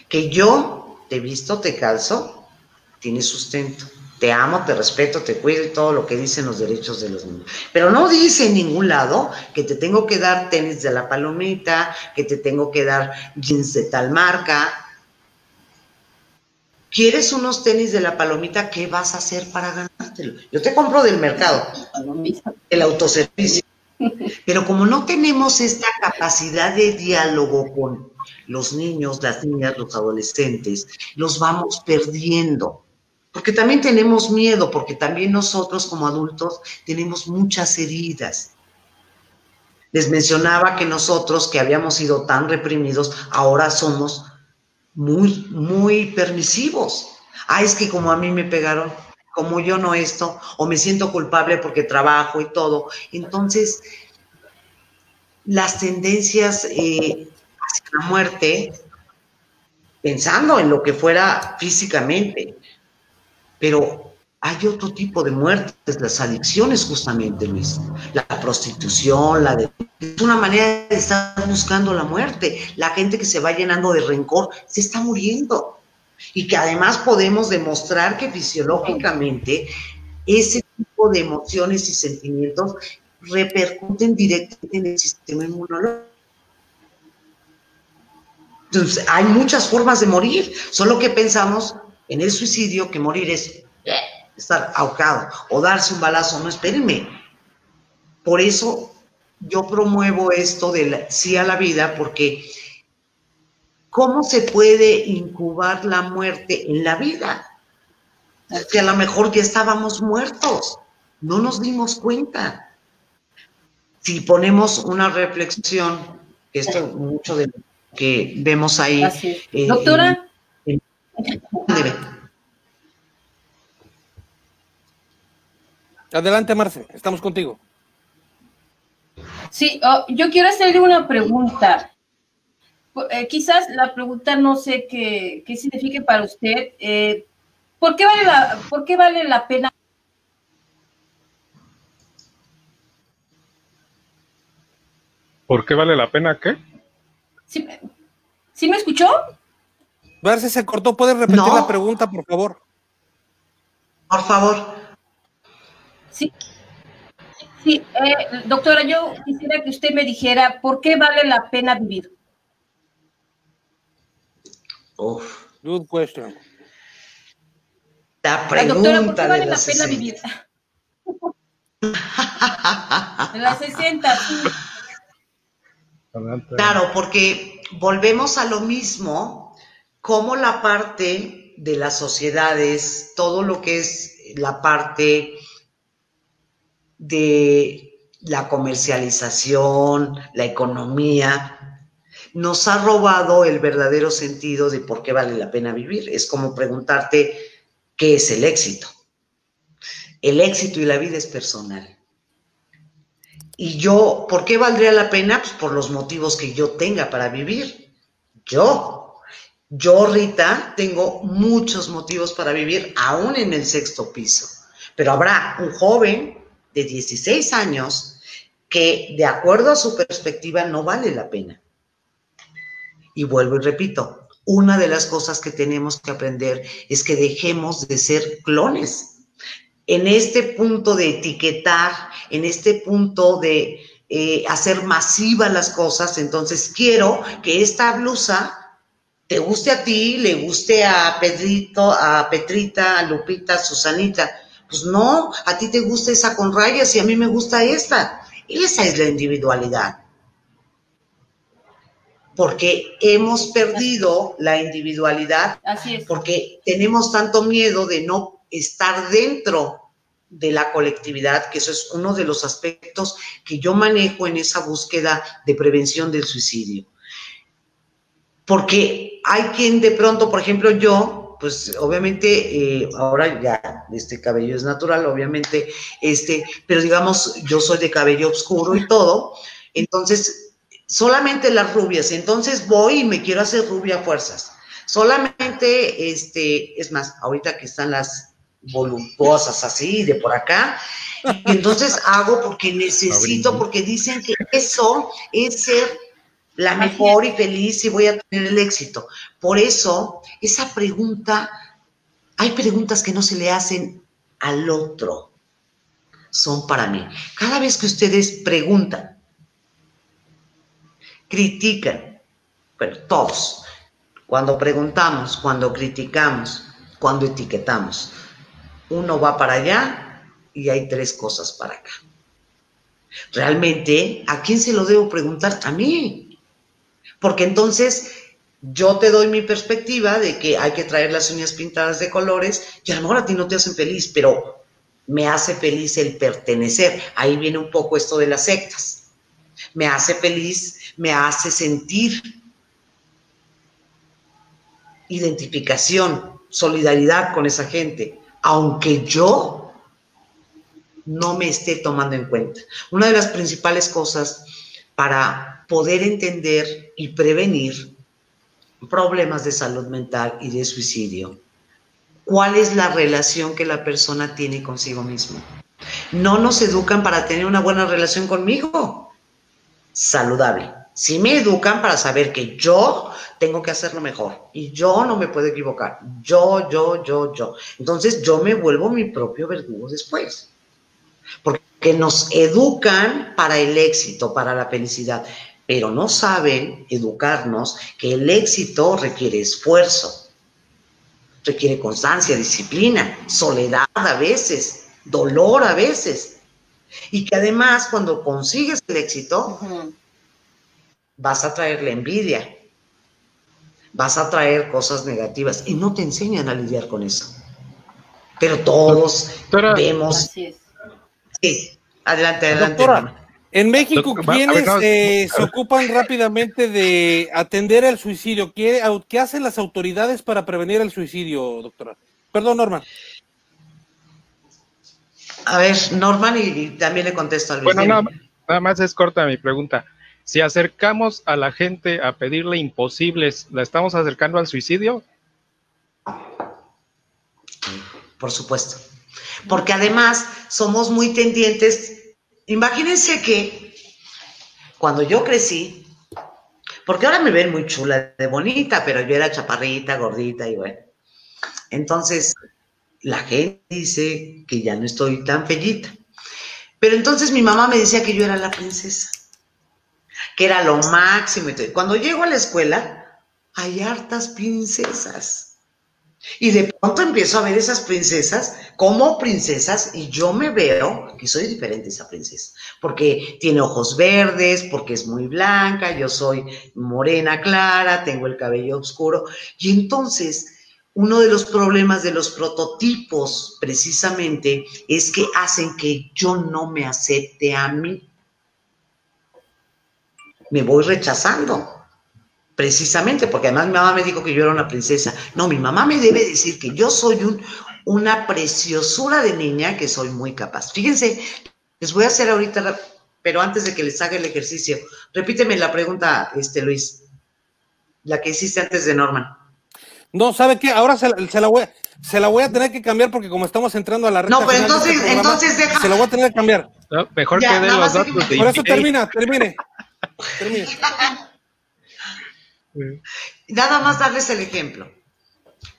que yo te visto, te calzo, tienes sustento, te amo, te respeto, te cuido y todo lo que dicen los derechos de los niños. Pero no dice en ningún lado que te tengo que dar tenis de la palomita, que te tengo que dar jeans de tal marca. ¿Quieres unos tenis de la palomita? ¿Qué vas a hacer para ganártelo? Yo te compro del mercado, el autoservicio. Pero como no tenemos esta capacidad de diálogo con los niños, las niñas, los adolescentes, los vamos perdiendo. Porque también tenemos miedo, porque también nosotros como adultos tenemos muchas heridas. Les mencionaba que nosotros, que habíamos sido tan reprimidos, ahora somos muy, muy permisivos. Es que como a mí me pegaron, como yo no esto, o me siento culpable porque trabajo y todo. Entonces, las tendencias hacia la muerte, pensando en lo que fuera físicamente, pero hay otro tipo de muertes, las adicciones justamente, Luis, la prostitución, es una manera de estar buscando la muerte, la gente que se va llenando de rencor, se está muriendo. Y que además podemos demostrar que fisiológicamente ese tipo de emociones y sentimientos repercuten directamente en el sistema inmunológico. Entonces, hay muchas formas de morir, solo que pensamos en el suicidio que morir es estar ahorcado o darse un balazo. No, espérenme. Por eso yo promuevo esto de sí a la vida, porque ¿cómo se puede incubar la muerte en la vida? Que a lo mejor ya estábamos muertos, no nos dimos cuenta. Si ponemos una reflexión, esto mucho de lo que vemos ahí.
Doctora.
Adelante, Marce, estamos contigo.
Sí, yo quiero hacerle una pregunta. Quizás la pregunta no sé qué signifique para usted. ¿Por qué vale la pena?
¿Por qué vale la pena qué?
¿Sí me escuchó?
Marce, se cortó. ¿Puedes repetir la pregunta, por favor?
Por favor.
Sí, doctora, yo quisiera que usted me dijera ¿por qué vale la pena vivir?
Good question.
La pregunta,
doctora, ¿por qué vale la
60.
pena vivir? De las 60, sí.
Claro, porque volvemos a lo mismo cómo la parte de las sociedades, todo lo que es la parte de la comercialización, la economía, nos ha robado el verdadero sentido de por qué vale la pena vivir. Es como preguntarte qué es el éxito. El éxito y la vida es personal. Y yo, ¿por qué valdría la pena? Pues por los motivos que yo tenga para vivir. Yo, Rita, tengo muchos motivos para vivir, aún en el 6º piso. Pero habrá un joven de 16 años que, de acuerdo a su perspectiva, no vale la pena. Y vuelvo y repito, una de las cosas que tenemos que aprender es que dejemos de ser clones. En este punto de etiquetar, en este punto de hacer masivas las cosas, entonces quiero que esta blusa te guste a ti, le guste a Pedrito, a Petrita, a Lupita, a Susanita. Pues no, a ti te gusta esa con rayas y a mí me gusta esta. Esa es la individualidad. Porque hemos perdido la individualidad.
Así es.
Porque tenemos tanto miedo de no estar dentro de la colectividad, que eso es uno de los aspectos que yo manejo en esa búsqueda de prevención del suicidio. Porque hay quien de pronto, por ejemplo, yo, pues obviamente, ahora ya este cabello es natural, obviamente, pero digamos, yo soy de cabello oscuro y todo, entonces, solamente las rubias, entonces voy y me quiero hacer rubia a fuerzas. Solamente, es más, ahorita que están las voluptuosas así, de por acá, y entonces hago porque necesito, porque dicen que eso es ser la mejor y feliz y voy a tener el éxito. Por eso, esa pregunta, hay preguntas que no se le hacen al otro, son para mí. Cada vez que ustedes preguntan, critican, bueno, todos, cuando preguntamos, cuando criticamos, cuando etiquetamos, uno va para allá y hay 3 cosas para acá. Realmente, ¿a quién se lo debo preguntar? A mí. Porque entonces yo te doy mi perspectiva de que hay que traer las uñas pintadas de colores y a lo mejor a ti no te hacen feliz, pero me hace feliz el pertenecer. Ahí viene un poco esto de las sectas. Me hace feliz, me hace sentir identificación, solidaridad con esa gente, aunque yo no me esté tomando en cuenta. Una de las principales cosas para poder entender y prevenir problemas de salud mental y de suicidio, ¿cuál es la relación que la persona tiene consigo misma? No nos educan para tener una buena relación conmigo, saludable. Sí me educan para saber que yo tengo que hacerlo mejor y yo no me puedo equivocar. Yo. Entonces yo me vuelvo mi propio verdugo después. Porque nos educan para el éxito, para la felicidad, pero no saben educarnos que el éxito requiere esfuerzo, requiere constancia, disciplina, soledad a veces, dolor a veces. Y que además cuando consigues el éxito, vas a traer la envidia, vas a traer cosas negativas y no te enseñan a lidiar con eso. Pero todos vemos...
Así es.
Sí, adelante.
Doctora, en México, ¿quiénes se ocupan rápidamente de atender el suicidio? ¿Qué hacen las autoridades para prevenir el suicidio, doctora? Perdón, Norman.
A ver, Norman, y también le contesto a Luis.
Bueno, nada más es corta mi pregunta. Si acercamos a la gente a pedirle imposibles, ¿la estamos acercando al suicidio?
Por supuesto. Porque además somos muy tendientes. Imagínense que cuando yo crecí, porque ahora me ven muy chula, de bonita, pero yo era chaparrita, gordita y bueno. Entonces, la gente dice que ya no estoy tan fellita. Pero entonces mi mamá me decía que yo era la princesa, que era lo máximo. Cuando llego a la escuela, hay hartas princesas. Y de pronto empiezo a ver esas princesas como princesas y yo me veo que soy diferente a esa princesa, porque tiene ojos verdes, porque es muy blanca, yo soy morena clara, tengo el cabello oscuro. Y entonces, uno de los problemas de los prototipos precisamente es que hacen que yo no me acepte a mí. Me voy rechazando. Precisamente, porque además mi mamá me dijo que yo era una princesa. No, mi mamá me debe decir que yo soy una preciosura de niña, que soy muy capaz. Fíjense, les voy a hacer ahorita, pero antes de que les haga el ejercicio, repíteme la pregunta, Luis, la que hiciste antes de Norman.
No, ¿sabe qué? Ahora se la voy a tener que cambiar porque como estamos entrando a la recta
no, pero
final
entonces deja.
Se la voy a tener que cambiar.
No, mejor ya, que den los datos de
por eso termine.
Nada más darles el ejemplo.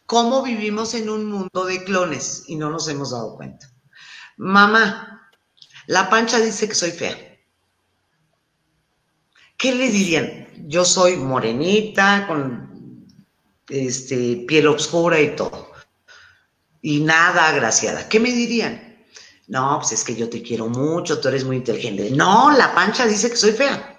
¿Cómo vivimos en un mundo de clones y no nos hemos dado cuenta? Mamá, la Pancha dice que soy fea. ¿Qué le dirían? Yo soy morenita, con piel oscura y todo. Y nada agraciada. ¿Qué me dirían? No, pues es que yo te quiero mucho, tú eres muy inteligente. No, la Pancha dice que soy fea.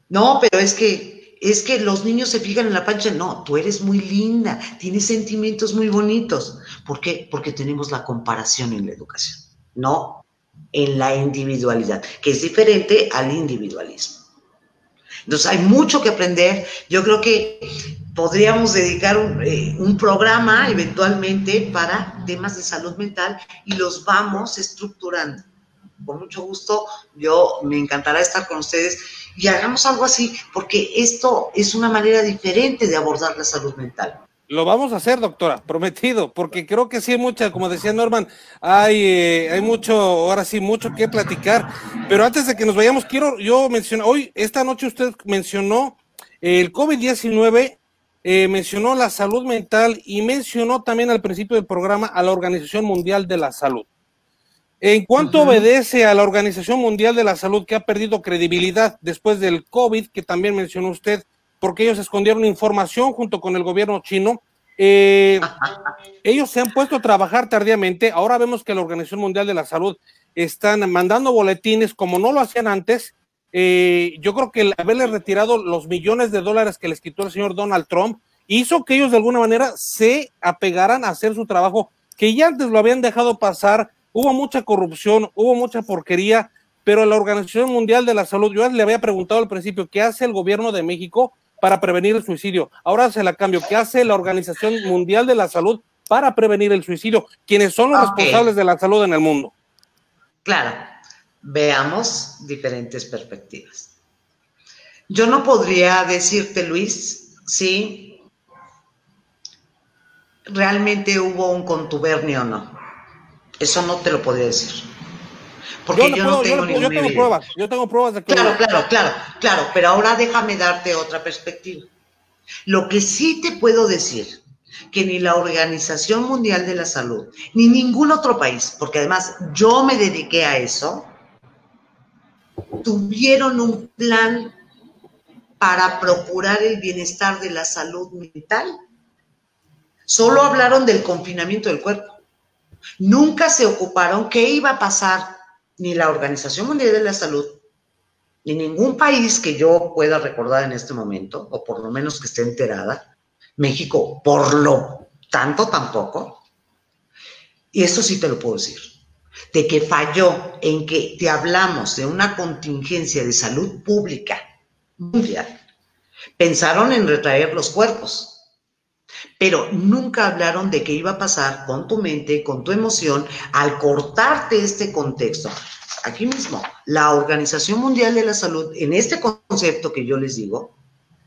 No, pero es que los niños se fijan en la Pancha. No, tú eres muy linda, tienes sentimientos muy bonitos. ¿Por qué? Porque tenemos la comparación en la educación, no en la individualidad, que es diferente al individualismo. Entonces hay mucho que aprender. Yo creo que podríamos dedicar un programa eventualmente para temas de salud mental y los vamos estructurando. Con mucho gusto, me encantará estar con ustedes y hagamos algo así, porque esto es una manera diferente de abordar la salud mental.
Lo vamos a hacer, doctora, prometido, porque creo que sí hay mucha, como decía Norman, hay mucho, ahora sí, mucho que platicar. Pero antes de que nos vayamos, quiero yo mencionar, esta noche usted mencionó el COVID-19, mencionó la salud mental y mencionó también al principio del programa a la Organización Mundial de la Salud. ¿En cuánto obedece a la Organización Mundial de la Salud, que ha perdido credibilidad después del COVID, que también mencionó usted, porque ellos escondieron información junto con el gobierno chino? Ellos se han puesto a trabajar tardíamente. Ahora vemos que la Organización Mundial de la Salud están mandando boletines como no lo hacían antes. Yo creo que el haberle retirado los millones de dólares que les quitó el señor Donald Trump hizo que ellos de alguna manera se apegaran a hacer su trabajo, que ya antes lo habían dejado pasar. Hubo mucha corrupción, hubo mucha porquería, pero la Organización Mundial de la Salud, yo le había preguntado al principio, ¿qué hace el gobierno de México para prevenir el suicidio? Ahora se la cambio, ¿qué hace la Organización Mundial de la Salud para prevenir el suicidio? ¿Quiénes son los responsables de la salud en el mundo?
Claro, veamos diferentes perspectivas. Yo no podría decirte, Luis, si realmente hubo un contubernio o no. Eso no te lo podría decir. Porque yo no tengo ninguna evidencia.
Yo tengo pruebas de que...
Claro, pero ahora déjame darte otra perspectiva. Lo que sí te puedo decir, que ni la Organización Mundial de la Salud, ni ningún otro país, porque además yo me dediqué a eso, tuvieron un plan para procurar el bienestar de la salud mental. Solo hablaron del confinamiento del cuerpo. Nunca se ocuparon qué iba a pasar, ni la Organización Mundial de la Salud, ni ningún país que yo pueda recordar en este momento, o por lo menos que esté enterada. México, por lo tanto, tampoco. Y eso sí te lo puedo decir, de que falló en que te hablamos de una contingencia de salud pública mundial. Pensaron en retraer los cuerpos, pero nunca hablaron de qué iba a pasar con tu mente, con tu emoción, al cortarte este contexto. Aquí mismo, la Organización Mundial de la Salud, en este concepto que yo les digo,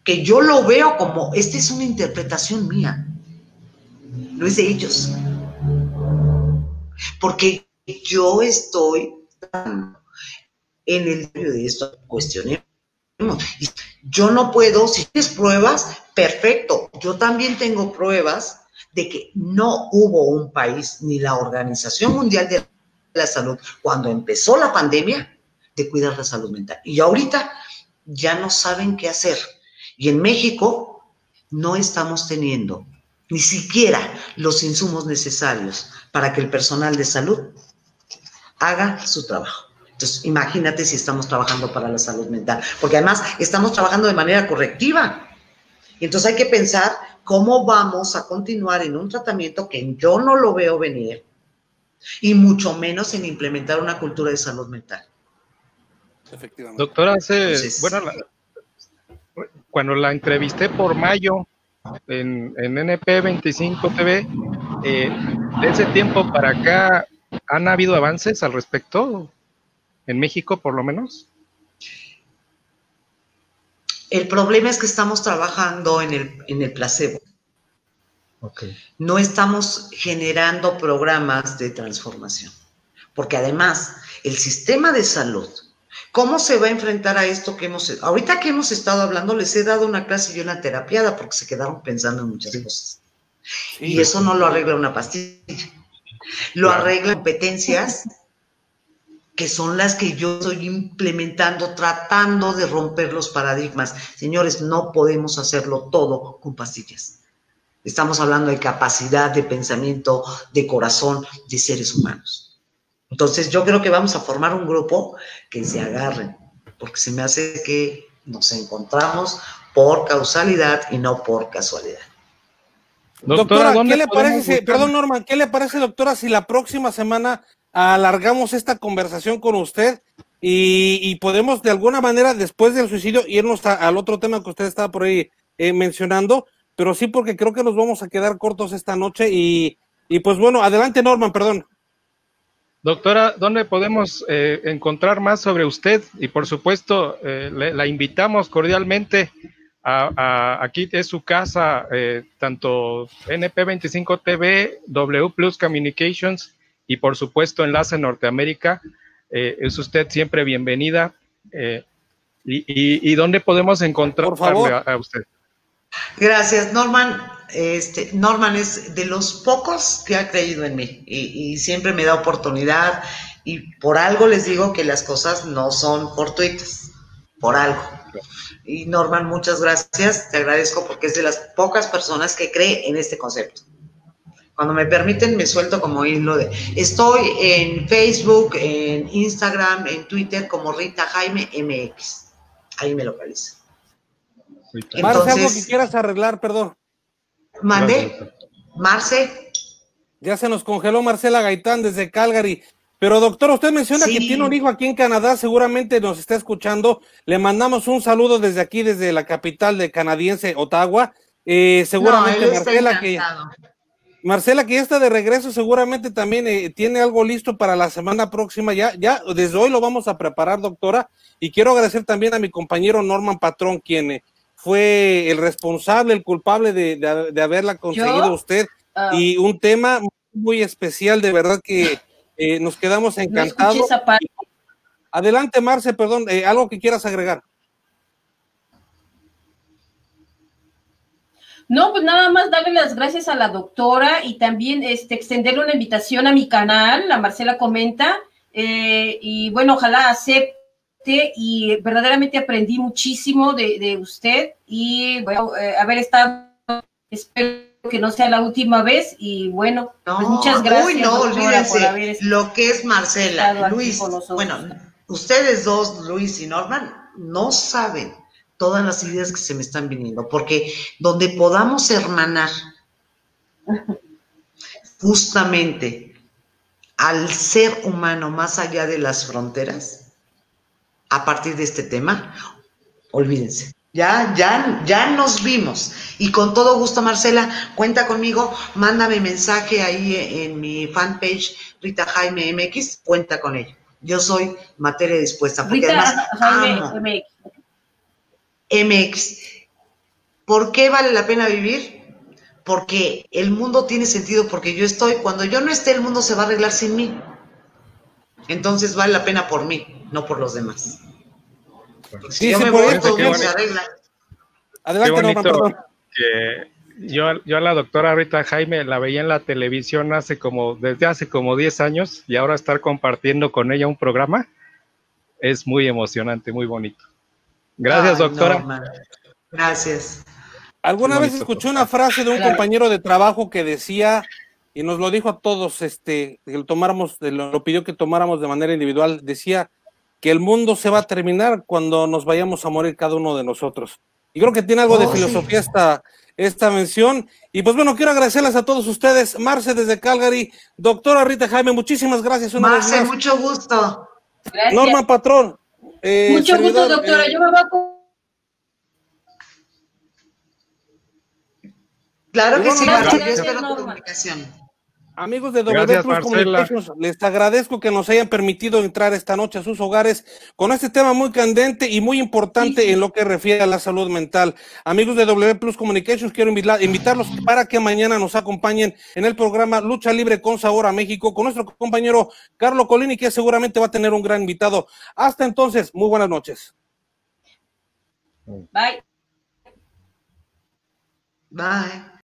que yo lo veo como, esta es una interpretación mía, no es de ellos. Porque yo estoy en el medio de esto, cuestionemos. Yo no puedo, si tienes pruebas, perfecto. Yo también tengo pruebas de que no hubo un país, ni la Organización Mundial de la Salud, cuando empezó la pandemia, de cuidar la salud mental. Y ahorita ya no saben qué hacer. Y en México no estamos teniendo ni siquiera los insumos necesarios para que el personal de salud haga su trabajo. Entonces, imagínate si estamos trabajando para la salud mental, porque además estamos trabajando de manera correctiva. Y entonces hay que pensar cómo vamos a continuar en un tratamiento que yo no lo veo venir, y mucho menos en implementar una cultura de salud mental.
Efectivamente.
Doctora,
Entonces,
cuando la entrevisté por mayo en NP25 TV, de ese tiempo para acá, ¿han habido avances al respecto? ¿En México, por lo menos?
el problema es que estamos trabajando en el placebo.
Okay.
No estamos generando programas de transformación, porque además el sistema de salud, ¿cómo se va a enfrentar a esto que ahorita que hemos estado hablando, les he dado una clase y una terapiada porque se quedaron pensando en muchas cosas. Sí, y eso no lo arregla una pastilla, lo arregla competencias que son las que yo estoy implementando, tratando de romper los paradigmas. Señores, no podemos hacerlo todo con pastillas. Estamos hablando de capacidad de pensamiento, de corazón, de seres humanos. Entonces yo creo que vamos a formar un grupo que se agarren, porque se me hace que nos encontramos por causalidad y no por casualidad.
Doctora, ¿qué le parece, perdón Norman, qué le parece, doctora, si la próxima semana alargamos esta conversación con usted y podemos de alguna manera después del suicidio irnos al otro tema que usted estaba por ahí mencionando? Pero sí, porque creo que nos vamos a quedar cortos esta noche y pues bueno, adelante Norman, perdón.
Doctora, ¿dónde podemos encontrar más sobre usted? Y por supuesto, la invitamos cordialmente aquí es su casa, tanto NP25 TV, W Plus Communications y por supuesto Enlace Norteamérica. Es usted siempre bienvenida. ¿Y dónde podemos encontrarle a usted?
Gracias, Norman. Norman es de los pocos que ha creído en mí y siempre me da oportunidad y por algo les digo que las cosas no son fortuitas, por algo. Y Norman, muchas gracias, te agradezco porque es de las pocas personas que cree en este concepto. Cuando me permiten me suelto como hilo de... Estoy en Facebook, en Instagram, en Twitter como Rita Jaime MX. Ahí me localiza.
Marce, algo que quieras arreglar, perdón.
¿Mande? Marce.
Ya se nos congeló Marcela Gaitán desde Calgary. Pero doctora, usted menciona que tiene un hijo aquí en Canadá, seguramente nos está escuchando. Le mandamos un saludo desde aquí, desde la capital de canadiense, Ottawa. Seguramente Marcela, que ya está de regreso, seguramente también tiene algo listo para la semana próxima. Ya desde hoy lo vamos a preparar, doctora. Y quiero agradecer también a mi compañero Norman Patrón, quien fue el responsable, el culpable de haberla conseguido usted. Y un tema muy especial, de verdad que nos quedamos encantados.
No esa parte.
Adelante, Marce, perdón, algo que quieras agregar.
No, pues nada más darle las gracias a la doctora y también extenderle una invitación a mi canal, la Marcela Comenta, y bueno, ojalá acepte y verdaderamente aprendí muchísimo de usted y bueno, haber estado, espero que no sea la última vez y bueno, pues muchas gracias.
No, olvídense
por haber
lo que es Marcela, Luis, bueno, ustedes dos, Luis y Norman, no saben todas las ideas que se me están viniendo, porque donde podamos hermanar justamente al ser humano más allá de las fronteras, a partir de este tema, olvídense. Ya nos vimos. Y con todo gusto, Marcela, cuenta conmigo, mándame mensaje ahí en mi fanpage, Rita Jaime MX, cuenta con ello. Yo soy materia dispuesta, porque
Rita
además
Jaime
MX. ¿Por qué vale la pena vivir? Porque el mundo tiene sentido, porque yo estoy, cuando yo no esté, el mundo se va a arreglar sin mí. Entonces vale la pena por mí, no por los demás. Si yo me voy, todo el mundo se arregla.
Adelante, Norman, perdón.
Yo a la doctora Rita Jaime la veía en la televisión desde hace como 10 años y ahora estar compartiendo con ella un programa es muy emocionante, muy bonito. Gracias, doctora.
Norman. Gracias.
Alguna vez escuché una frase de un compañero de trabajo que decía, y nos lo dijo a todos, que lo tomáramos, lo pidió que tomáramos de manera individual, decía que el mundo se va a terminar cuando nos vayamos a morir cada uno de nosotros. Y creo que tiene algo de filosofía esta mención. Y pues bueno, quiero agradecerles a todos ustedes. Marce desde Calgary, doctora Rita Jaime, muchísimas gracias una vez más.
Marce, mucho gusto.
Gracias.
Norma Patrón.
Mucho gusto, doctora. Yo me voy a...
Claro que sí, Marce, yo
Gracias,
espero tu
Norma.
comunicación.
Amigos de W Plus Communications, les agradezco que nos hayan permitido entrar esta noche a sus hogares con este tema muy candente y muy importante en lo que refiere a la salud mental. Amigos de W Plus Communications, quiero invitarlos para que mañana nos acompañen en el programa Lucha Libre con Sabor a México con nuestro compañero Carlo Colini, que seguramente va a tener un gran invitado. Hasta entonces, muy buenas noches.
Bye.
Bye.